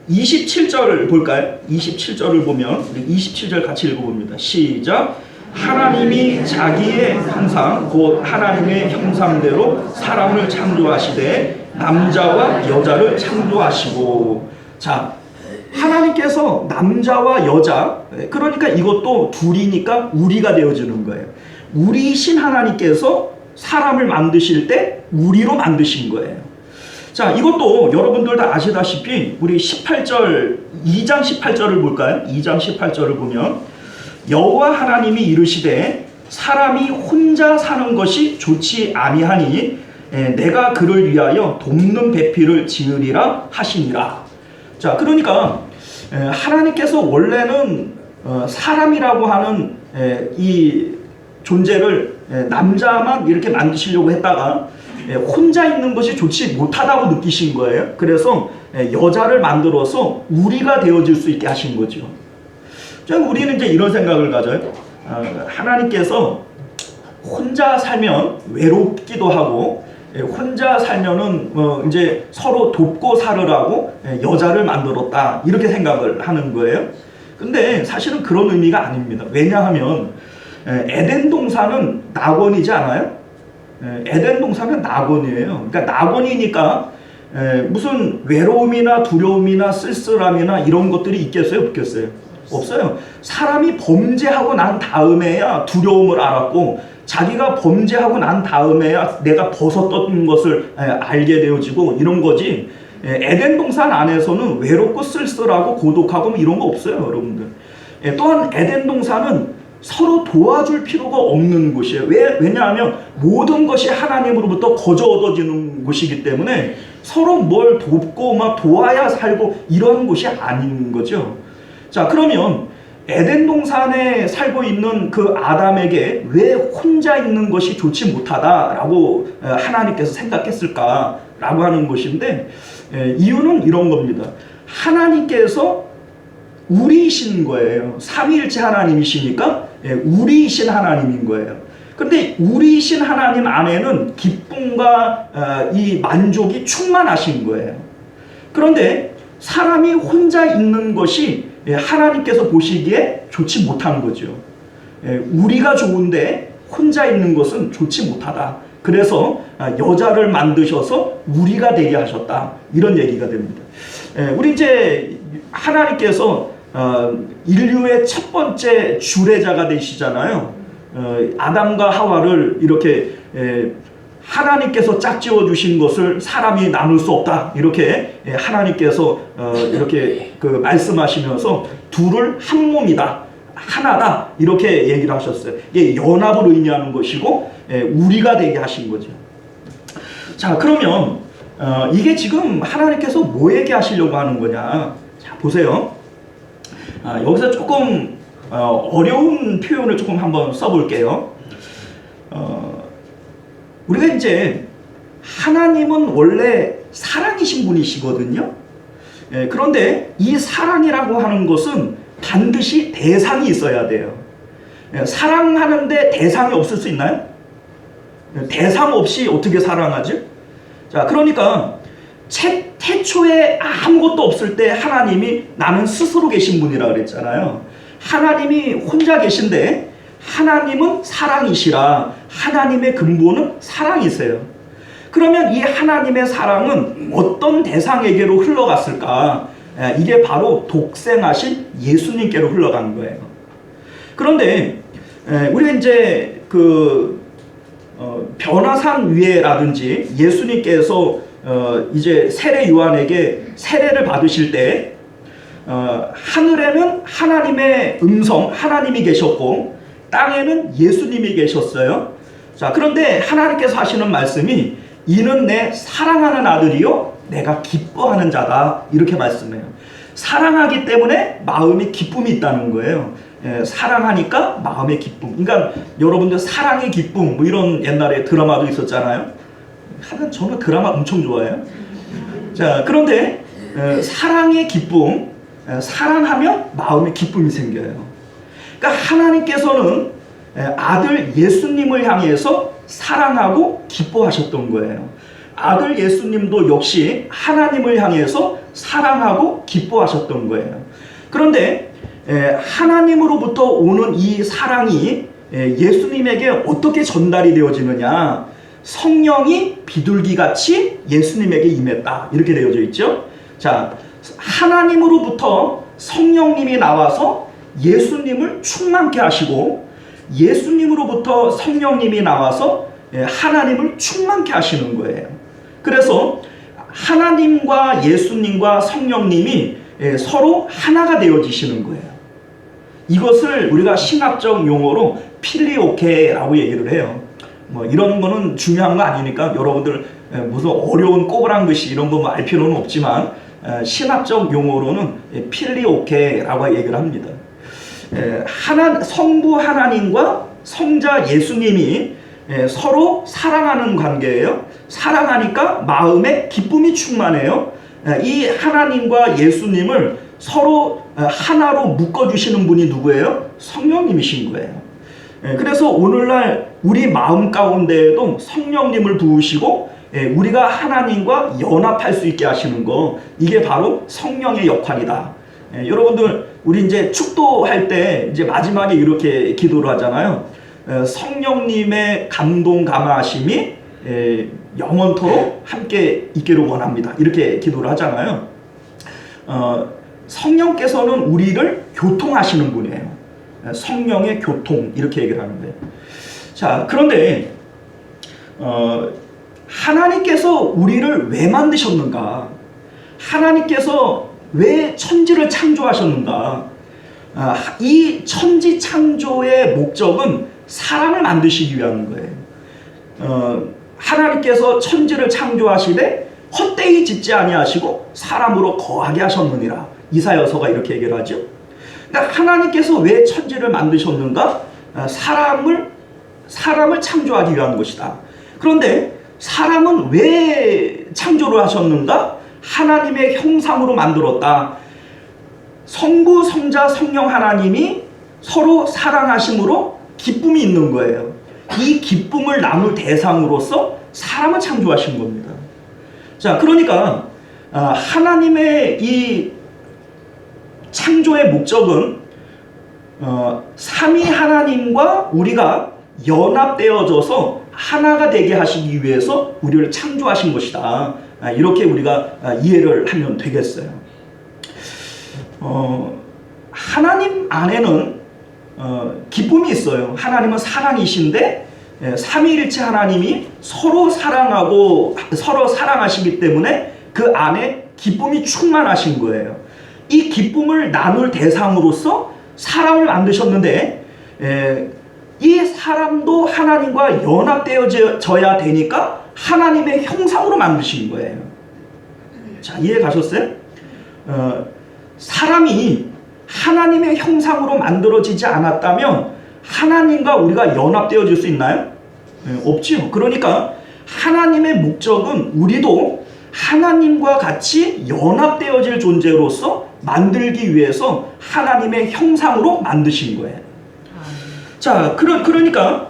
Speaker 1: 27절을 볼까요? 27절을 보면 우리 27절 같이 읽어봅니다. 시작. 하나님이 자기의 형상 곧 하나님의 형상대로 사람을 창조하시되 남자와 여자를 창조하시고. 자, 하나님께서 남자와 여자, 그러니까 이것도 둘이니까 우리가 되어지는 거예요. 우리이신 하나님께서 사람을 만드실 때 우리로 만드신 거예요. 자, 이것도 여러분들 다 아시다시피 우리 18절, 2장 18절을 볼까요? 2장 18절을 보면 여호와 하나님이 이르시되 사람이 혼자 사는 것이 좋지 아니하니 내가 그를 위하여 돕는 배필을 지으리라 하시니라. 자, 그러니까 하나님께서 원래는 사람이라고 하는 이 존재를 남자만 이렇게 만드시려고 했다가 혼자 있는 것이 좋지 못하다고 느끼신 거예요. 그래서 여자를 만들어서 우리가 되어질 수 있게 하신 거죠. 우리는 이제 이런 생각을 가져요. 하나님께서 혼자 살면 외롭기도 하고 혼자 살면은 이제 서로 돕고 살으라고 여자를 만들었다 이렇게 생각을 하는 거예요. 근데 사실은 그런 의미가 아닙니다. 왜냐하면 에덴 동산은 낙원이지 않아요? 에덴 동산은 낙원이에요. 그러니까 낙원이니까 무슨 외로움이나 두려움이나 쓸쓸함이나 이런 것들이 있겠어요? 없겠어요? 없어요. 사람이 범죄하고 난 다음에야 두려움을 알았고 자기가 범죄하고 난 다음에야 내가 벗었던 것을 알게 되어지고 이런 거지. 에덴 동산 안에서는 외롭고 쓸쓸하고 고독하고 이런 거 없어요, 여러분들. 또한 에덴 동산은 서로 도와줄 필요가 없는 곳이에요. 왜냐하면 모든 것이 하나님으로부터 거저 얻어지는 곳이기 때문에 서로 뭘 돕고 막 도와야 살고 이런 곳이 아닌 거죠. 자, 그러면 에덴 동산에 살고 있는 그 아담에게 왜 혼자 있는 것이 좋지 못하다라고 하나님께서 생각했을까라고 하는 것인데 이유는 이런 겁니다. 하나님께서 우리이신 거예요. 삼위일체 하나님이시니까 우리이신 하나님인 거예요. 그런데 우리이신 하나님 안에는 기쁨과 이 만족이 충만하신 거예요. 그런데 사람이 혼자 있는 것이 하나님께서 보시기에 좋지 못한 거죠. 우리가 좋은데 혼자 있는 것은 좋지 못하다. 그래서 여자를 만드셔서 우리가 되게 하셨다. 이런 얘기가 됩니다. 우리 이제 하나님께서 인류의 첫 번째 주례자가 되시잖아요. 아담과 하와를 이렇게 하나님께서 짝지어 주신 것을 사람이 나눌 수 없다. 이렇게 하나님께서 이렇게 말씀하시면서 둘을 한 몸이다. 하나다. 이렇게 얘기를 하셨어요. 이게 연합을 의미하는 것이고 우리가 되게 하신 거죠. 자, 그러면 이게 지금 하나님께서 뭐 얘기하시려고 하는 거냐. 자, 보세요. 여기서 조금 어려운 표현을 조금 한번 써볼게요. 우리가 이제 하나님은 원래 사랑이신 분이시거든요. 그런데 이 사랑이라고 하는 것은 반드시 대상이 있어야 돼요. 사랑하는데 대상이 없을 수 있나요? 대상 없이 어떻게 사랑하지? 자, 그러니까 태초에 아무것도 없을 때 하나님이 나는 스스로 계신 분이라 그랬잖아요. 하나님이 혼자 계신데 하나님은 사랑이시라. 하나님의 근본은 사랑이세요. 그러면 이 하나님의 사랑은 어떤 대상에게로 흘러갔을까? 이게 바로 독생하신 예수님께로 흘러간 거예요. 그런데 우리가 이제 변화산 위에라든지 예수님께서 이제 세례 요한에게 세례를 받으실 때 하늘에는 하나님의 음성, 하나님이 계셨고 땅에는 예수님이 계셨어요. 자, 그런데 하나님께서 하시는 말씀이 이는 내 사랑하는 아들이요 내가 기뻐하는 자다. 이렇게 말씀해요. 사랑하기 때문에 마음에 기쁨이 있다는 거예요. 사랑하니까 마음의 기쁨. 그러니까 여러분들 사랑의 기쁨 뭐 이런 옛날에 드라마도 있었잖아요. 하여간 저는 드라마 엄청 좋아해요. 자, 그런데 사랑의 기쁨, 사랑하면 마음에 기쁨이 생겨요. 그러니까 하나님께서는 아들 예수님을 향해서 사랑하고 기뻐하셨던 거예요. 아들 예수님도 역시 하나님을 향해서 사랑하고 기뻐하셨던 거예요. 그런데 하나님으로부터 오는 이 사랑이 예수님에게 어떻게 전달이 되어지느냐? 성령이 비둘기같이 예수님에게 임했다. 이렇게 되어져 있죠. 자, 하나님으로부터 성령님이 나와서 예수님을 충만케 하시고 예수님으로부터 성령님이 나와서 하나님을 충만케 하시는 거예요. 그래서 하나님과 예수님과 성령님이 서로 하나가 되어지시는 거예요. 이것을 우리가 신학적 용어로 필리오케라고 얘기를 해요. 뭐 이런 거는 중요한 거 아니니까 여러분들 무슨 어려운 꼬부랑 글씨 이런 거 알 필요는 없지만 신학적 용어로는 필리오케라고 얘기를 합니다. 성부 하나님과 성자 예수님이 서로 사랑하는 관계예요. 사랑하니까 마음에 기쁨이 충만해요. 이 하나님과 예수님을 서로 하나로 묶어주시는 분이 누구예요? 성령님이신 거예요. 그래서 오늘날 우리 마음 가운데에도 성령님을 부으시고 우리가 하나님과 연합할 수 있게 하시는 거, 이게 바로 성령의 역할이다. 여러분들 우리 이제 축도할 때 이제 마지막에 이렇게 기도를 하잖아요. 성령님의 감동 감화하심이 영원토록 함께 있기를 원합니다. 이렇게 기도를 하잖아요. 성령께서는 우리를 교통하시는 분이에요. 성령의 교통 이렇게 얘기를 하는데, 자, 그런데 하나님께서 우리를 왜 만드셨는가? 하나님께서 왜 천지를 창조하셨는가? 이 천지 창조의 목적은 사람을 만드시기 위한 거예요. 하나님께서 천지를 창조하시되 헛되이 짓지 아니하시고 사람으로 거하게 하셨느니라. 이사야서가 이렇게 얘기를 하죠. 그러니까 하나님께서 왜 천지를 만드셨는가? 사람을 창조하기 위한 것이다. 그런데 사람은 왜 창조를 하셨는가? 하나님의 형상으로 만들었다. 성부, 성자, 성령 하나님이 서로 사랑하심으로 기쁨이 있는 거예요. 이 기쁨을 나눌 대상으로서 사람을 창조하신 겁니다. 자, 그러니까 하나님의 이 창조의 목적은 삼위 하나님과 우리가 연합되어져서 하나가 되게 하시기 위해서 우리를 창조하신 것이다. 이렇게 우리가 이해를 하면 되겠어요. 하나님 안에는 기쁨이 있어요. 하나님은 사랑이신데 삼위일체 하나님이 서로 사랑하시기 때문에 그 안에 기쁨이 충만하신 거예요. 이 기쁨을 나눌 대상으로서 사람을 만드셨는데 이 사람도 하나님과 연합되어져야 되니까 하나님의 형상으로 만드신 거예요. 자, 이해 가셨어요? 사람이 하나님의 형상으로 만들어지지 않았다면 하나님과 우리가 연합되어질 수 있나요? 없지요. 그러니까 하나님의 목적은 우리도 하나님과 같이 연합되어질 존재로서 만들기 위해서 하나님의 형상으로 만드신 거예요. 자, 그러니까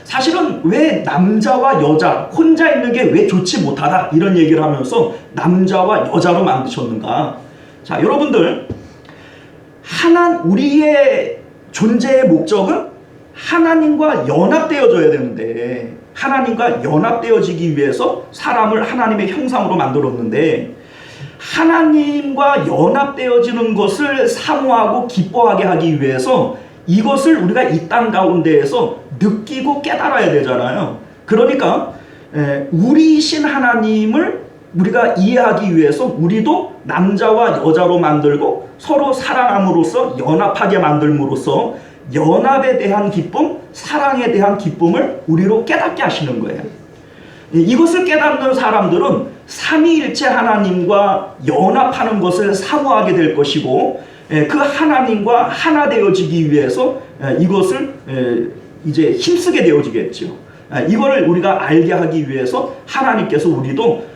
Speaker 1: 사실은 왜 남자와 여자 혼자 있는 게 왜 좋지 못하다 이런 얘기를 하면서 남자와 여자로 만드셨는가? 자, 여러분들, 우리의 존재의 목적은 하나님과 연합되어져야 되는데, 하나님과 연합되어지기 위해서 사람을 하나님의 형상으로 만들었는데, 하나님과 연합되어지는 것을 사모하고 기뻐하게 하기 위해서 이것을 우리가 이 땅 가운데에서 느끼고 깨달아야 되잖아요. 그러니까 우리이신 하나님을 우리가 이해하기 위해서 우리도 남자와 여자로 만들고 서로 사랑함으로써 연합하게 만들므로써 연합에 대한 기쁨, 사랑에 대한 기쁨을 우리로 깨닫게 하시는 거예요. 이것을 깨닫는 사람들은 삼위일체 하나님과 연합하는 것을 사모하게 될 것이고, 그 하나님과 하나 되어지기 위해서 이것을 이제 힘쓰게 되어지겠죠. 이거를 우리가 알게 하기 위해서 하나님께서 우리도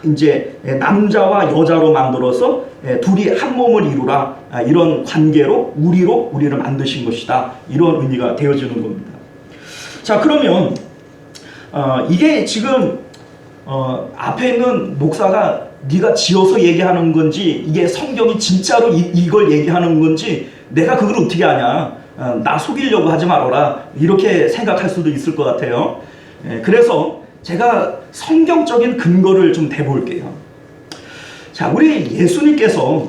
Speaker 1: 이제 남자와 여자로 만들어서 둘이 한 몸을 이루라, 이런 관계로 우리를 만드신 것이다, 이런 의미가 되어지는 겁니다. 자, 그러면 이게 지금 앞에 있는 목사가 네가 지어서 얘기하는 건지 이게 성경이 진짜로 이걸 얘기하는 건지 내가 그걸 어떻게 아냐, 나 속이려고 하지 말아라, 이렇게 생각할 수도 있을 것 같아요. 그래서 제가 성경적인 근거를 좀 대볼게요. 자, 우리 예수님께서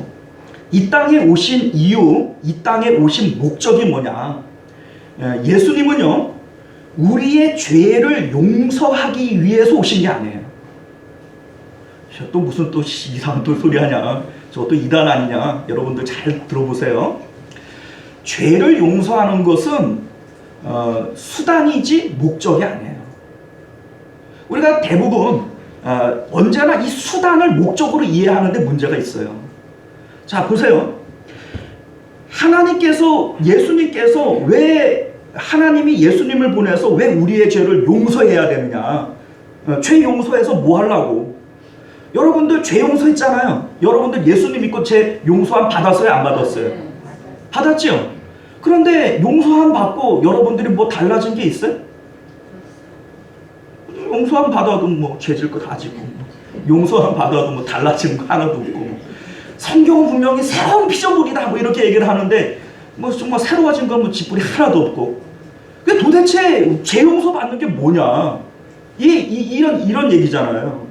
Speaker 1: 이 땅에 오신 이유, 이 땅에 오신 목적이 뭐냐? 예수님은요, 우리의 죄를 용서하기 위해서 오신 게 아니에요. 또 무슨 또 이상한 또 소리 하냐, 저것도 이단 아니냐, 여러분들 잘 들어보세요. 죄를 용서하는 것은 수단이지 목적이 아니에요. 우리가 대부분 언제나 이 수단을 목적으로 이해하는데 문제가 있어요. 자, 보세요. 예수님께서 왜, 하나님이 예수님을 보내서 왜 우리의 죄를 용서해야 되느냐? 죄 용서해서 뭐 하려고? 여러분들 죄 용서했잖아요. 여러분들 예수님 믿고 죄 용서함 받았어요, 안 받았어요? 받았죠? 그런데 용서함 받고 여러분들이 뭐 달라진 게 있어요? 용서함 받아도 뭐 죄질 거 다 짓고, 용서함 받아도 뭐 달라진 거 하나도 없고, 성경은 분명히 새로운 피조물이다 뭐 이렇게 얘기를 하는데 뭐 정말 새로워진 건 뭐 짓불이 하나도 없고, 그 도대체 죄 용서 받는 게 뭐냐? 이런 얘기잖아요.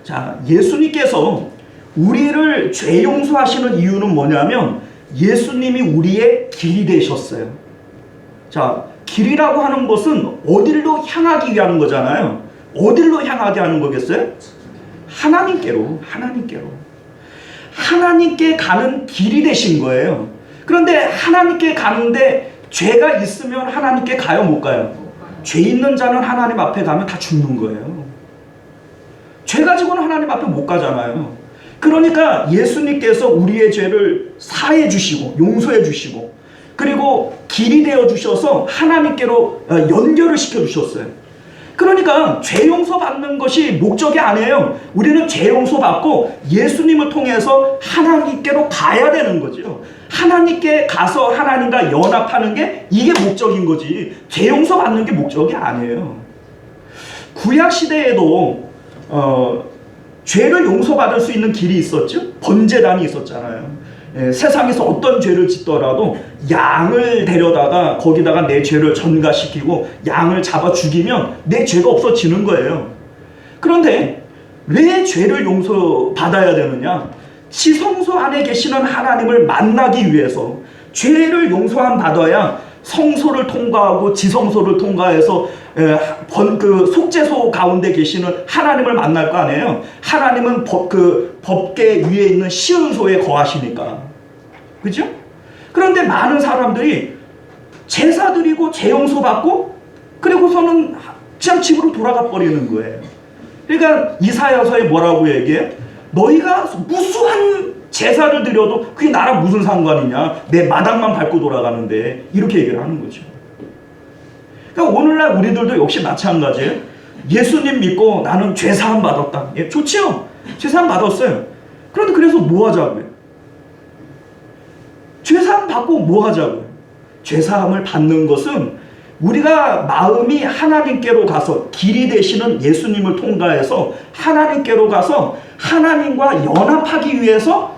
Speaker 1: 자, 예수님께서 우리를 죄 용서하시는 이유는 뭐냐면 예수님이 우리의 길이 되셨어요. 자, 길이라고 하는 것은 어디로 향하기 위한 거잖아요. 어디로 향하게 하는 거겠어요? 하나님께로. 하나님께 가는 길이 되신 거예요. 그런데 하나님께 가는데 죄가 있으면 하나님께 가요, 못 가요? 죄 있는 자는 하나님 앞에 가면 다 죽는 거예요. 죄 가지고는 하나님 앞에 못 가잖아요. 그러니까 예수님께서 우리의 죄를 사해 주시고 용서해 주시고 그리고 길이 되어 주셔서 하나님께로 연결을 시켜 주셨어요. 그러니까 죄 용서 받는 것이 목적이 아니에요. 우리는 죄 용서 받고 예수님을 통해서 하나님께로 가야 되는 거죠. 하나님께 가서 하나님과 연합하는 게 이게 목적인 거지, 죄 용서 받는 게 목적이 아니에요. 구약 시대에도 죄를 용서받을 수 있는 길이 있었죠. 번제단이 있었잖아요. 세상에서 어떤 죄를 짓더라도 양을 데려다가 거기다가 내 죄를 전가시키고 양을 잡아 죽이면 내 죄가 없어지는 거예요. 그런데 왜 죄를 용서받아야 되느냐? 지성소 안에 계시는 하나님을 만나기 위해서 죄를 용서함 받아야 성소를 통과하고 지성소를 통과해서 그 속죄소 가운데 계시는 하나님을 만날 거 아니에요. 하나님은 법계 위에 있는 시은소에 거하시니까. 그죠? 그런데 많은 사람들이 제사 드리고 재용소 받고 그리고서는 그냥 집으로 돌아가 버리는 거예요. 그러니까 이사야서에 뭐라고 얘기해? 너희가 무수한 제사를 드려도 그게 나랑 무슨 상관이냐? 내 마당만 밟고 돌아가는데, 이렇게 얘기를 하는 거죠. 그러니까 오늘날 우리들도 역시 마찬가지예요. 예수님 믿고 나는 죄사함 받았다. 예, 좋지요? 죄사함 받았어요. 그런데 그래서 뭐 하자고요? 죄사함 받고 뭐 하자고요? 죄사함을 받는 것은 우리가 마음이 하나님께로 가서, 길이 되시는 예수님을 통과해서 하나님께로 가서 하나님과 연합하기 위해서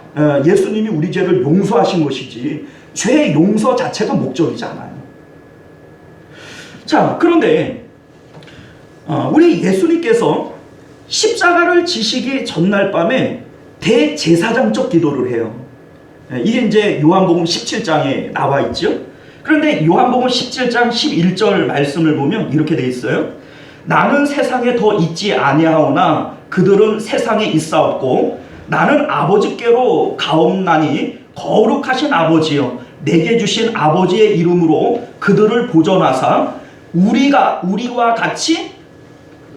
Speaker 1: 예수님이 우리 죄를 용서하신 것이지, 죄 용서 자체가 목적이지 않아요. 자, 그런데 우리 예수님께서 십자가를 지시기 전날 밤에 대제사장적 기도를 해요. 이게 이제 요한복음 17장에 나와 있죠. 그런데 요한복음 17장 11절 말씀을 보면 이렇게 돼 있어요. 나는 세상에 더 있지 아니하오나 그들은 세상에 있사옵고 나는 아버지께로 가옵나니 거룩하신 아버지여 내게 주신 아버지의 이름으로 그들을 보존하사 우리와 같이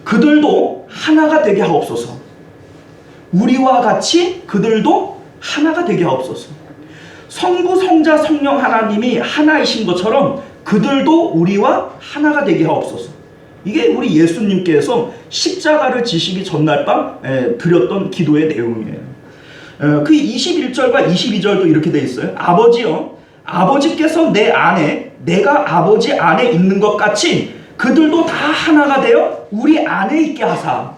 Speaker 1: 그들도 하나가 되게 하옵소서. 우리와 같이 그들도 하나가 되게 하옵소서. 성부, 성자, 성령 하나님이 하나이신 것처럼 그들도 우리와 하나가 되게 하옵소서. 이게 우리 예수님께서 십자가를 지시기 전날 밤 드렸던 기도의 내용이에요. 그 21절과 22절도 이렇게 돼 있어요. 아버지여, 아버지께서 내 안에, 내가 아버지 안에 있는 것 같이 그들도 다 하나가 되어 우리 안에 있게 하사.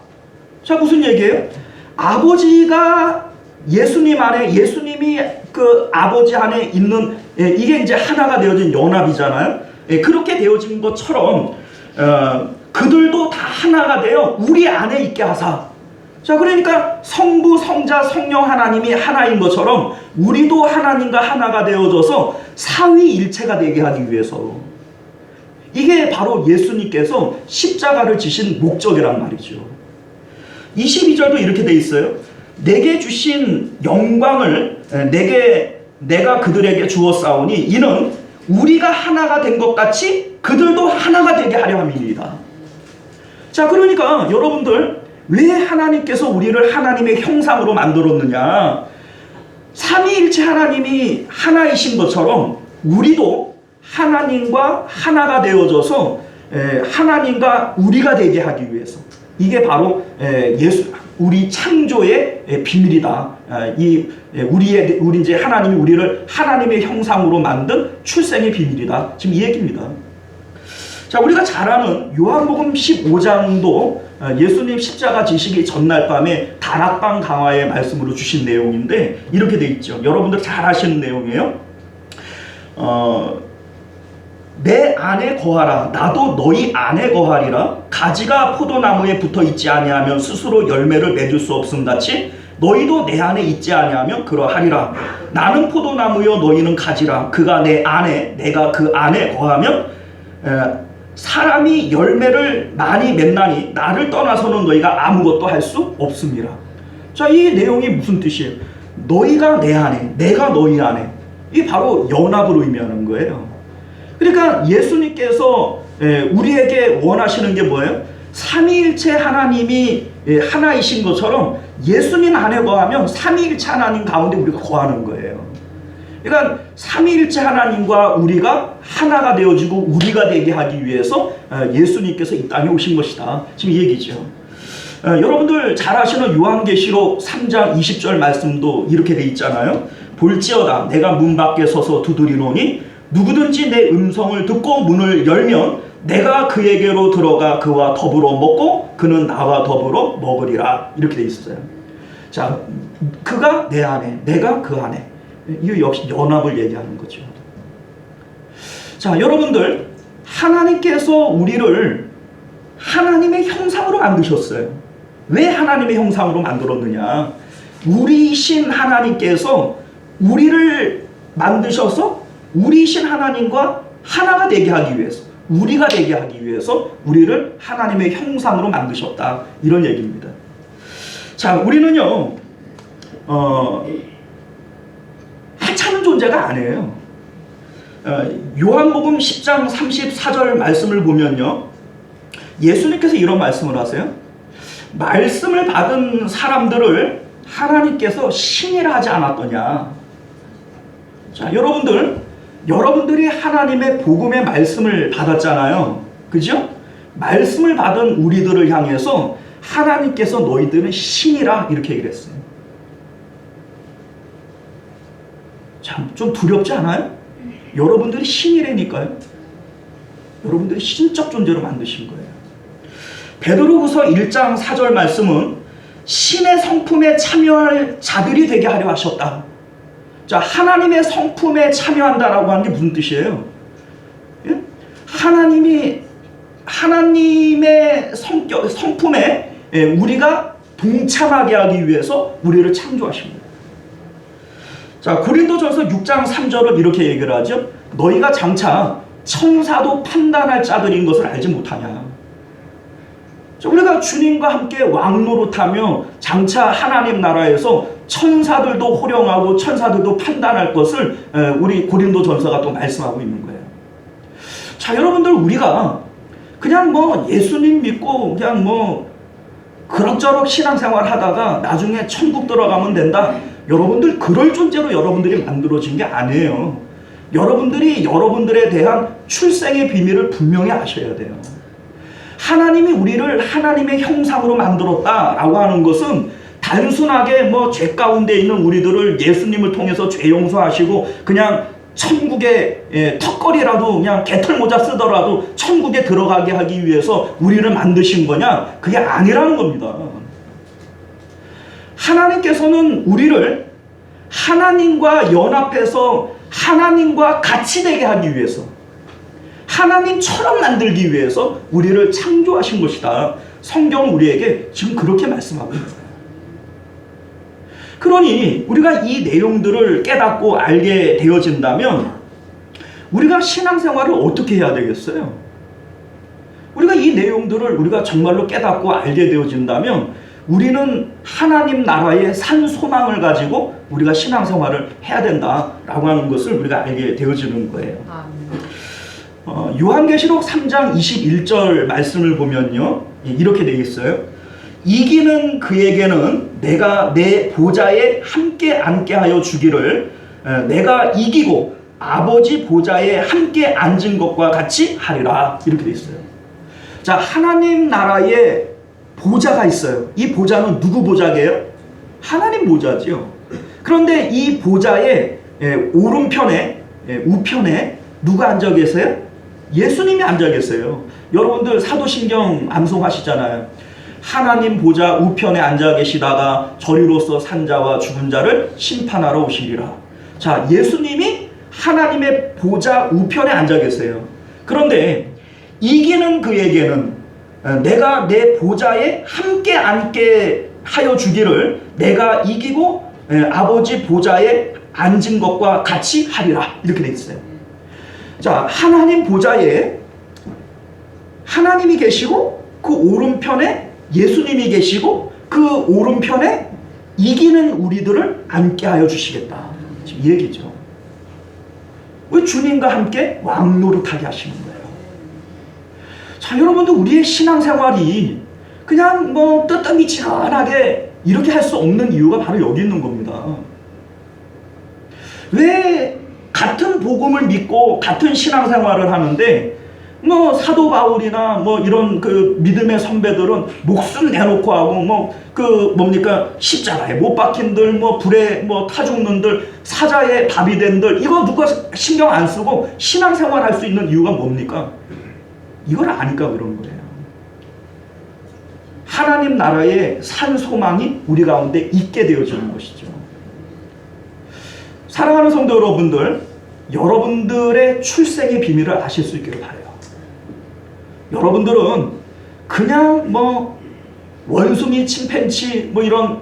Speaker 1: 자, 무슨 얘기예요? 아버지가 예수님 안에, 예수님이 그 아버지 안에 있는, 이게 이제 하나가 되어진 연합이잖아요. 그렇게 되어진 것처럼 그들도 다 하나가 되어 우리 안에 있게 하사. 자, 그러니까 성부, 성자, 성령 하나님이 하나인 것처럼 우리도 하나님과 하나가 되어져서 삼위일체가 되게 하기 위해서, 이게 바로 예수님께서 십자가를 지신 목적이란 말이죠. 22절도 이렇게 돼 있어요. 내게 주신 영광을 내가 그들에게 주었사오니 이는 우리가 하나가 된 것 같이 그들도 하나가 되게 하려 함이니이다. 자, 그러니까 여러분들, 왜 하나님께서 우리를 하나님의 형상으로 만들었느냐? 삼위일체 하나님이 하나이신 것처럼 우리도 하나님과 하나가 되어져서 하나님과 우리가 되게 하기 위해서, 이게 바로 우리 창조의 비밀이다. 우리 이제 하나님이 우리를 하나님의 형상으로 만든 출생의 비밀이다. 지금 이 얘기입니다. 자, 우리가 잘 아는 요한복음 15장도 예수님 십자가 지시기 전날 밤에 다락방 강화의 말씀으로 주신 내용인데 이렇게 돼 있죠. 여러분들 잘 아시는 내용이에요. 내 안에 거하라. 나도 너희 안에 거하리라. 가지가 포도나무에 붙어 있지 아니하면 스스로 열매를 맺을 수 없음 같이 너희도 내 안에 있지 아니하면 그러하리라. 나는 포도나무여 너희는 가지라. 그가 내 안에, 내가 그 안에 거하면 사람이 열매를 많이 맺나니 나를 떠나서는 너희가 아무것도 할 수 없습니다. 자, 이 내용이 무슨 뜻이에요? 너희가 내 안에, 내가 너희 안에. 이게 바로 연합을 의미하는 거예요. 그러니까 예수님께서 우리에게 원하시는 게 뭐예요? 삼위일체 하나님이 하나이신 것처럼 예수님 안에 거하면 삼위일체 하나님 가운데 우리가 거하는 거예요. 그러니까 삼위일체 하나님과 우리가 하나가 되어지고 우리가 되게 하기 위해서 예수님께서 이 땅에 오신 것이다. 지금 이 얘기죠. 여러분들 잘 아시는 요한계시록 3장 20절 말씀도 이렇게 돼 있잖아요. 볼지어다 내가 문 밖에 서서 두드리노니 누구든지 내 음성을 듣고 문을 열면 내가 그에게로 들어가 그와 더불어 먹고 그는 나와 더불어 먹으리라. 이렇게 돼 있어요. 자, 그가 내 안에, 내가 그 안에. 이거 역시 연합을 얘기하는 거죠. 자, 여러분들, 하나님께서 우리를 하나님의 형상으로 만드셨어요. 왜 하나님의 형상으로 만들었느냐? 우리이신 하나님께서 우리를 만드셔서 우리이신 하나님과 하나가 되게 하기 위해서, 우리가 되게 하기 위해서 우리를 하나님의 형상으로 만드셨다, 이런 얘기입니다. 자, 우리는요 하찮은 존재가 아니에요. 요한복음 10장 34절 말씀을 보면요, 예수님께서 이런 말씀을 하세요. 말씀을 받은 사람들을 하나님께서 신이라 하지 않았더냐. 자, 여러분들이 하나님의 복음의 말씀을 받았잖아요. 그죠? 말씀을 받은 우리들을 향해서 하나님께서 너희들은 신이라, 이렇게 얘기를 했어요. 참 좀 두렵지 않아요? 여러분들이 신이라니까요. 여러분들이 신적 존재로 만드신 거예요. 베드로후서 1장 4절 말씀은 신의 성품에 참여할 자들이 되게 하려 하셨다. 자, 하나님의 성품에 참여한다라고 하는 게 무슨 뜻이에요? 예? 하나님의 성품에 우리가 동참하게 하기 위해서 우리를 창조하신 거예요. 자, 고린도전서 6장 3절은 이렇게 얘기를 하죠. 너희가 장차 천사도 판단할 자들인 것을 알지 못하냐. 자, 우리가 주님과 함께 왕노릇하며 장차 하나님 나라에서 천사들도 호령하고 천사들도 판단할 것을 우리 고린도전서가 또 말씀하고 있는 거예요. 자, 여러분들, 우리가 그냥 뭐 예수님 믿고 그냥 뭐 그럭저럭 신앙생활 하다가 나중에 천국 들어가면 된다, 여러분들 그럴 존재로 여러분들이 만들어진 게 아니에요. 여러분들이 여러분들에 대한 출생의 비밀을 분명히 아셔야 돼요. 하나님이 우리를 하나님의 형상으로 만들었다라고 하는 것은 단순하게 뭐 죄 가운데 있는 우리들을 예수님을 통해서 죄 용서하시고 그냥 천국에 턱걸이라도 그냥 개털모자 쓰더라도 천국에 들어가게 하기 위해서 우리를 만드신 거냐? 그게 아니라는 겁니다. 하나님께서는 우리를 하나님과 연합해서 하나님과 같이 되게 하기 위해서, 하나님처럼 만들기 위해서 우리를 창조하신 것이다. 성경은 우리에게 지금 그렇게 말씀하고 있는 거예요. 그러니 우리가 이 내용들을 깨닫고 알게 되어진다면 우리가 신앙생활을 어떻게 해야 되겠어요? 우리가 이 내용들을 우리가 정말로 깨닫고 알게 되어진다면 우리는 하나님 나라의 산 소망을 가지고 우리가 신앙생활을 해야 된다라고 하는 것을 우리가 알게 되어지는 거예요. 요한계시록 3장 21절 말씀을 보면요, 이렇게 되어 있어요. 이기는 그에게는 내가 내 보좌에 함께 앉게 하여 주기를, 내가 이기고 아버지 보좌에 함께 앉은 것과 같이 하리라, 이렇게 되어 있어요. 자, 하나님 나라에 보좌가 있어요. 이 보좌는 누구 보좌게요? 하나님 보좌지요. 그런데 이 보좌의 오른편에, 우편에 누가 앉아 계세요? 예수님이 앉아 계세요. 여러분들 사도신경 암송하시잖아요. 하나님 보좌 우편에 앉아 계시다가 저리로서 산 자와 죽은 자를 심판하러 오시리라. 자, 예수님이 하나님의 보좌 우편에 앉아 계세요. 그런데 이기는 그에게는 내가 내 보좌에 함께 앉게 하여 주기를 내가 이기고 아버지 보좌에 앉은 것과 같이 하리라, 이렇게 돼 있어요. 자, 하나님 보좌에 하나님이 계시고 그 오른편에 예수님이 계시고 그 오른편에 이기는 우리들을 앉게 하여 주시겠다, 지금 이 얘기죠. 왜 주님과 함께 왕노릇하게 하시는 거예요? 자, 여러분들, 우리의 신앙생활이 그냥 뭐 뜨뜻미지근하게 이렇게 할 수 없는 이유가 바로 여기 있는 겁니다. 왜 같은 복음을 믿고 같은 신앙생활을 하는데 뭐 사도 바울이나 뭐 이런 그 믿음의 선배들은 목숨 내놓고 하고 뭐 그 뭡니까 십자가에 못 박힌들, 뭐 불에 뭐 타 죽는들, 사자에 밥이 된들, 이거 누가 신경 안 쓰고 신앙생활 할 수 있는 이유가 뭡니까? 이걸 아니까 그런 거예요. 하나님 나라의 산 소망이 우리 가운데 있게 되어지는 것이죠. 사랑하는 성도 여러분들, 여러분들의 출생의 비밀을 아실 수 있기를 바라요. 여러분들은 그냥 뭐 원숭이, 침팬치 뭐 이런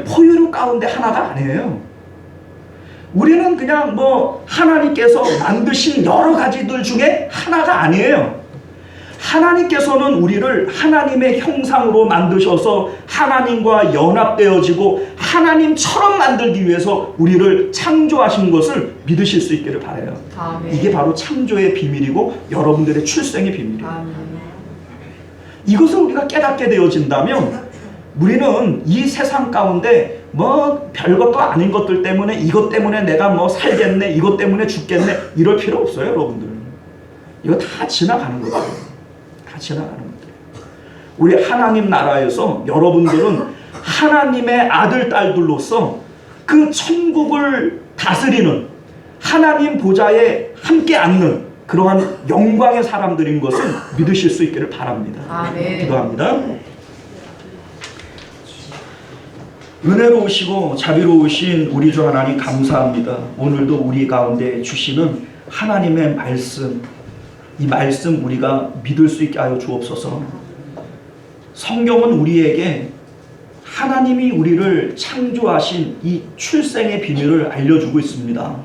Speaker 1: 포유류 가운데 하나가 아니에요. 우리는 그냥 뭐 하나님께서 만드신 여러 가지들 중에 하나가 아니에요. 하나님께서는 우리를 하나님의 형상으로 만드셔서 하나님과 연합되어지고 하나님처럼 만들기 위해서 우리를 창조하신 것을 믿으실 수 있기를 바라요.
Speaker 3: 아멘.
Speaker 1: 이게 바로 창조의 비밀이고 여러분들의 출생의 비밀이에요.
Speaker 3: 아멘.
Speaker 1: 이것을 우리가 깨닫게 되어진다면 우리는 이 세상 가운데 뭐 별것도 아닌 것들 때문에 이것 때문에 내가 뭐 살겠네, 이것 때문에 죽겠네, 이럴 필요 없어요, 여러분들. 이거 다 지나가는 거예요. 다 지나가는 거예요. 우리 하나님 나라에서 여러분들은 하나님의 아들, 딸들로서 그 천국을 다스리는 하나님 보좌에 함께 앉는 그러한 영광의 사람들인 것을 믿으실 수 있기를 바랍니다.
Speaker 3: 아멘.
Speaker 1: 기도합니다. 은혜로우시고 자비로우신 우리 주 하나님 감사합니다. 오늘도 우리 가운데 주시는 하나님의 말씀, 이 말씀 우리가 믿을 수 있게 하여 주옵소서. 성경은 우리에게 하나님이 우리를 창조하신 이 출생의 비밀을 알려주고 있습니다.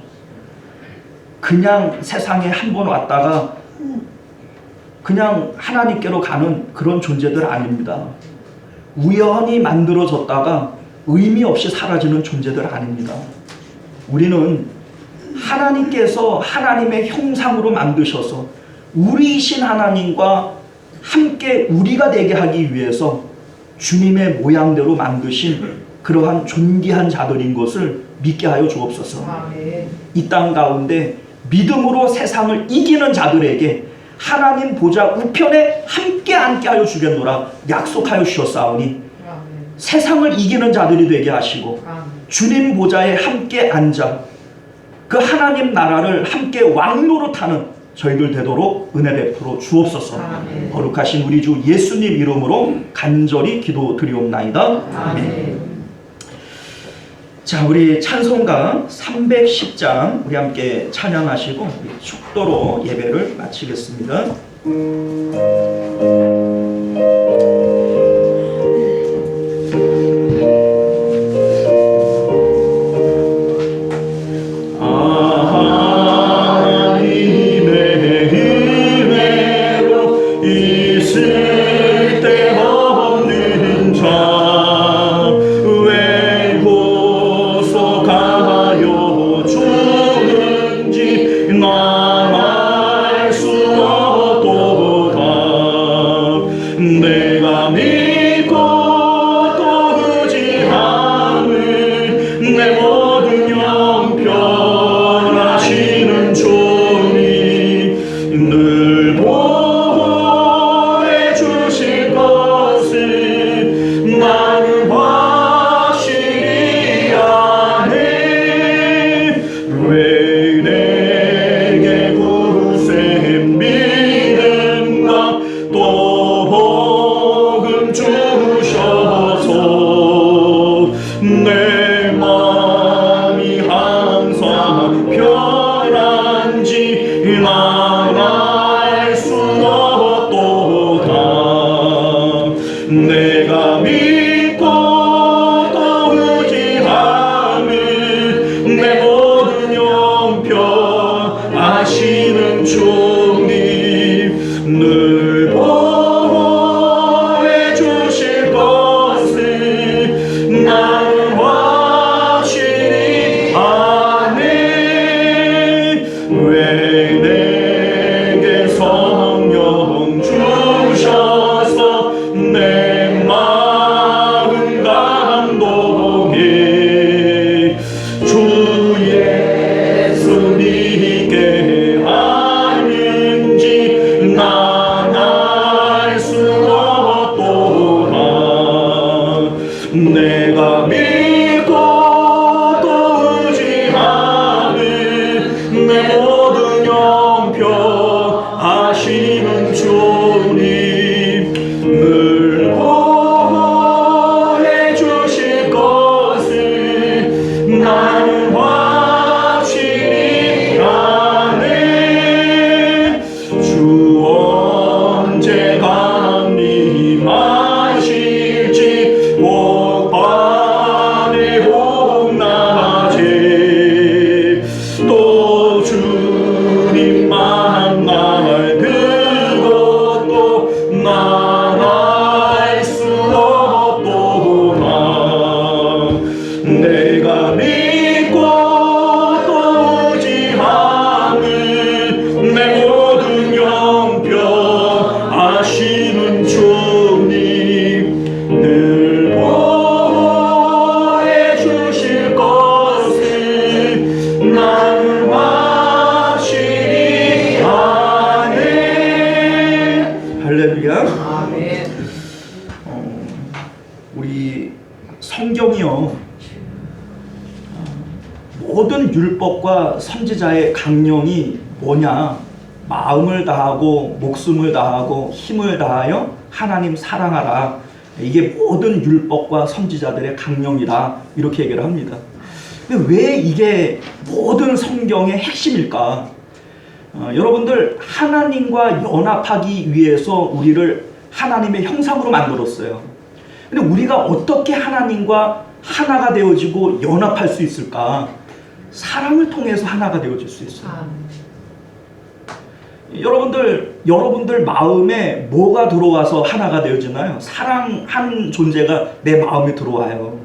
Speaker 1: 그냥 세상에 한 번 왔다가 그냥 하나님께로 가는 그런 존재들 아닙니다. 우연히 만들어졌다가 의미 없이 사라지는 존재들 아닙니다. 우리는 하나님께서 하나님의 형상으로 만드셔서 우리이신 하나님과 함께 우리가 되게 하기 위해서 주님의 모양대로 만드신 그러한 존귀한 자들인 것을 믿게 하여 주옵소서.
Speaker 3: 아멘.
Speaker 1: 이 땅 가운데 믿음으로 세상을 이기는 자들에게 하나님 보좌 우편에 함께 앉게 하여 주겠노라 약속하여 주셨사오니
Speaker 3: 아멘.
Speaker 1: 세상을 이기는 자들이 되게 하시고
Speaker 3: 아멘.
Speaker 1: 주님 보좌에 함께 앉아 그 하나님 나라를 함께 왕노릇하는 저희들 되도록 은혜 베풀어 주옵소서.
Speaker 3: 아멘.
Speaker 1: 거룩하신 우리 주 예수님 이름으로 간절히 기도드리옵나이다.
Speaker 3: 아멘.
Speaker 1: 자, 우리 찬송가 310장 우리 함께 찬양하시고 축도로 예배를 마치겠습니다. 내가 믿고 또 의지하는 내 모든 영 모든 율법과 선지자의 강령이 뭐냐? 마음을 다하고 목숨을 다하고 힘을 다하여 하나님 사랑하라. 이게 모든 율법과 선지자들의 강령이다. 이렇게 얘기를 합니다. 근데 왜 이게 모든 성경의 핵심일까? 여러분들, 하나님과 연합하기 위해서 우리를 하나님의 형상으로 만들었어요. 근데 우리가 어떻게 하나님과 하나가 되어지고 연합할 수 있을까? 사랑을 통해서 하나가 되어질 수 있어요. 여러분들 마음에 뭐가 들어와서 하나가 되어지나요? 사랑한 존재가 내 마음에 들어와요.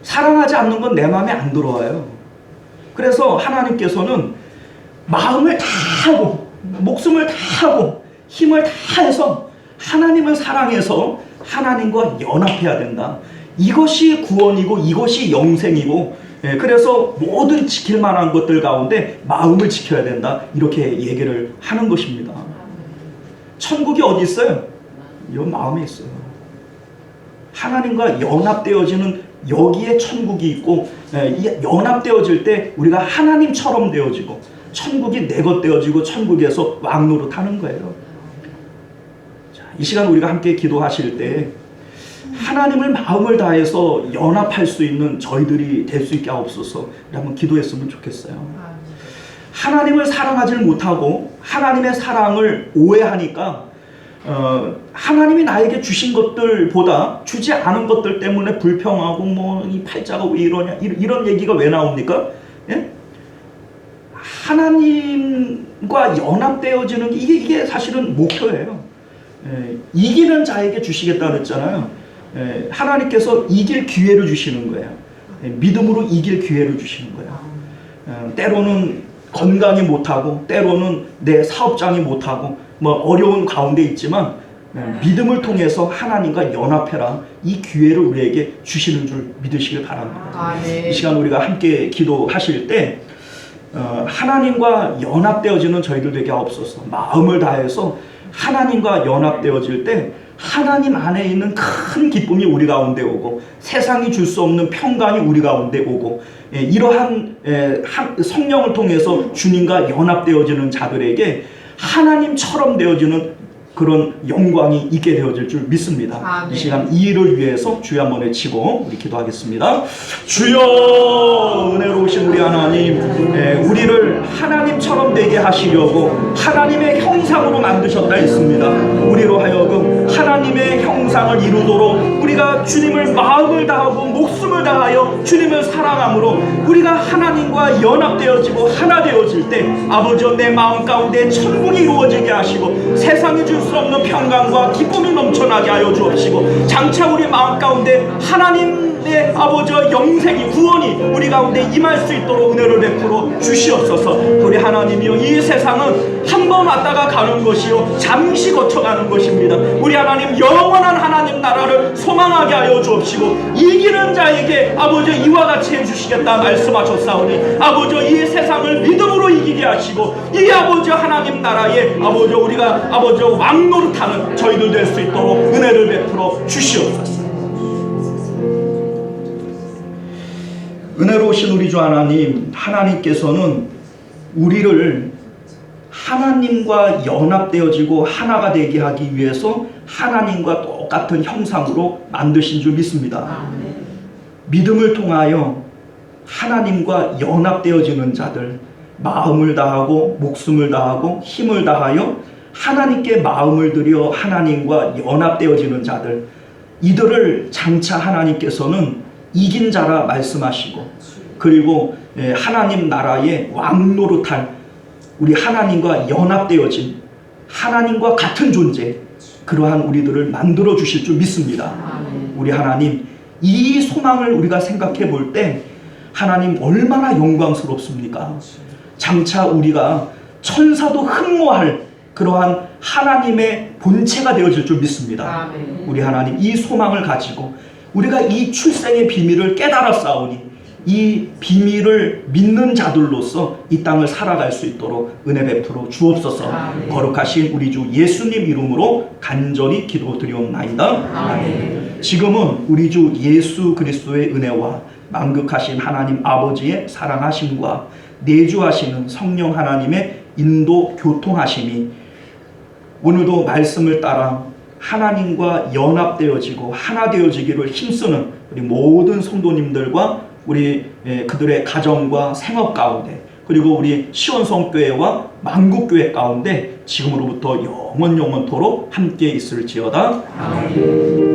Speaker 1: 사랑하지 않는 건 내 마음에 안 들어와요. 그래서 하나님께서는 마음을 다 하고 목숨을 다 하고 힘을 다 해서 하나님을 사랑해서 하나님과 연합해야 된다. 이것이 구원이고 이것이 영생이고, 그래서 모든 지킬 만한 것들 가운데 마음을 지켜야 된다. 이렇게 얘기를 하는 것입니다. 천국이 어디 있어요? 이 마음에 있어요. 하나님과 연합되어지는 여기에 천국이 있고, 연합되어질 때 우리가 하나님처럼 되어지고 천국이 내 것 되어지고 천국에서 왕노릇하는 거예요. 자, 이 시간 우리가 함께 기도하실 때 하나님을 마음을 다해서 연합할 수 있는 저희들이 될 수 있게 하옵소서. 우리 한번 기도했으면 좋겠어요. 하나님을 사랑하지 못하고 하나님의 사랑을 오해하니까 하나님이 나에게 주신 것들보다 주지 않은 것들 때문에 불평하고 뭐 이 팔자가 왜 이러냐 이런 얘기가 왜 나옵니까? 예? 하나님과 연합되어지는 이게 사실은 목표예요. 이기는 자에게 주시겠다 그랬잖아요. 하나님께서 이길 기회를 주시는 거예요. 믿음으로 이길 기회를 주시는 거예요. 때로는 건강이 못하고 때로는 내 사업장이 못하고 뭐 어려운 가운데 있지만 믿음을 통해서 하나님과 연합해라. 이 기회를 우리에게 주시는 줄 믿으시길 바랍니다. 이 시간 우리가 함께 기도하실 때 하나님과 연합되어지는 저희들 되게 하옵소서. 마음을 다해서 하나님과 연합되어질 때 하나님 안에 있는 큰 기쁨이 우리 가운데 오고 세상이 줄 수 없는 평강이 우리 가운데 오고, 이러한 성령을 통해서 주님과 연합되어지는 자들에게 하나님처럼 되어지는 그런 영광이 있게 되어질 줄 믿습니다. 이 시간 이 일을 위해서 주여 한번 외치고 우리 기도하겠습니다. 주여, 은혜로우신 우리 하나님, 우리를 하나님처럼 되게 하시려고 하나님의 형상으로 만드셨다 했습니다. 우리로 하여금 하나님의 형상을 이루도록 우리가 주님을 마음을 다하고 목숨을 다하여 주님을 사랑함으로 우리가 하나님과 연합되어지고 하나 되어질 때 아버지여, 내 마음 가운데 천국이 이루어지게 하시고 세상이 줄 수 없는 평강과 기쁨이 넘쳐나게 하여 주옵시고, 장차 우리 마음 가운데 하나님의 아버지와 영생이 구원이 우리 가운데 임할 수 있도록 은혜를 베풀어 주시옵소서. 우리 하나님이여, 이 세상은 한 번 왔다가 가는 것이요 잠시 거쳐가는 것입니다. 우리 하나님, 영원한 하나님 나라를 소망하게 하여 주옵시고 이기는 자에게 아버지 이와 같이 해주시겠다 말씀하셨사오니 아버지 이 세상을 믿음으로 이기게 하시고 이 아버지 하나님 나라에 아버지 우리가 아버지 왕노릇하는 저희들 될 수 있도록 은혜를 베풀어 주시옵소서. 은혜로우신 우리 주 하나님, 하나님께서는 우리를 하나님과 연합되어지고 하나가 되게 하기 위해서 하나님과 똑같은 형상으로 만드신 줄 믿습니다. 믿음을 통하여 하나님과 연합되어지는 자들, 마음을 다하고 목숨을 다하고 힘을 다하여 하나님께 마음을 들여 하나님과 연합되어지는 자들, 이들을 장차 하나님께서는 이긴 자라 말씀하시고, 그리고 하나님 나라의 왕노릇할 우리 하나님과 연합되어진 하나님과 같은 존재, 그러한 우리들을 만들어 주실 줄 믿습니다. 우리 하나님, 이 소망을 우리가 생각해 볼 때 하나님 얼마나 영광스럽습니까? 장차 우리가 천사도 흠모할 그러한 하나님의 본체가 되어질 줄 믿습니다. 우리 하나님, 이 소망을 가지고 우리가 이 출생의 비밀을 깨달았사오니 이 비밀을 믿는 자들로서 이 땅을 살아갈 수 있도록 은혜 베풀어 주옵소서. 거룩하신 우리 주 예수님 이름으로 간절히 기도드리옵나이다. 지금은 우리 주 예수 그리스도의 은혜와 만극하신 하나님 아버지의 사랑하심과 내주하시는 성령 하나님의 인도 교통하심이 오늘도 말씀을 따라 하나님과 연합되어지고 하나 되어지기를 힘쓰는 우리 모든 성도님들과 우리 그들의 가정과 생업 가운데, 그리고 우리 시원성교회와 만국교회 가운데 지금으로부터 영원토록 함께 있을지어다. 아멘.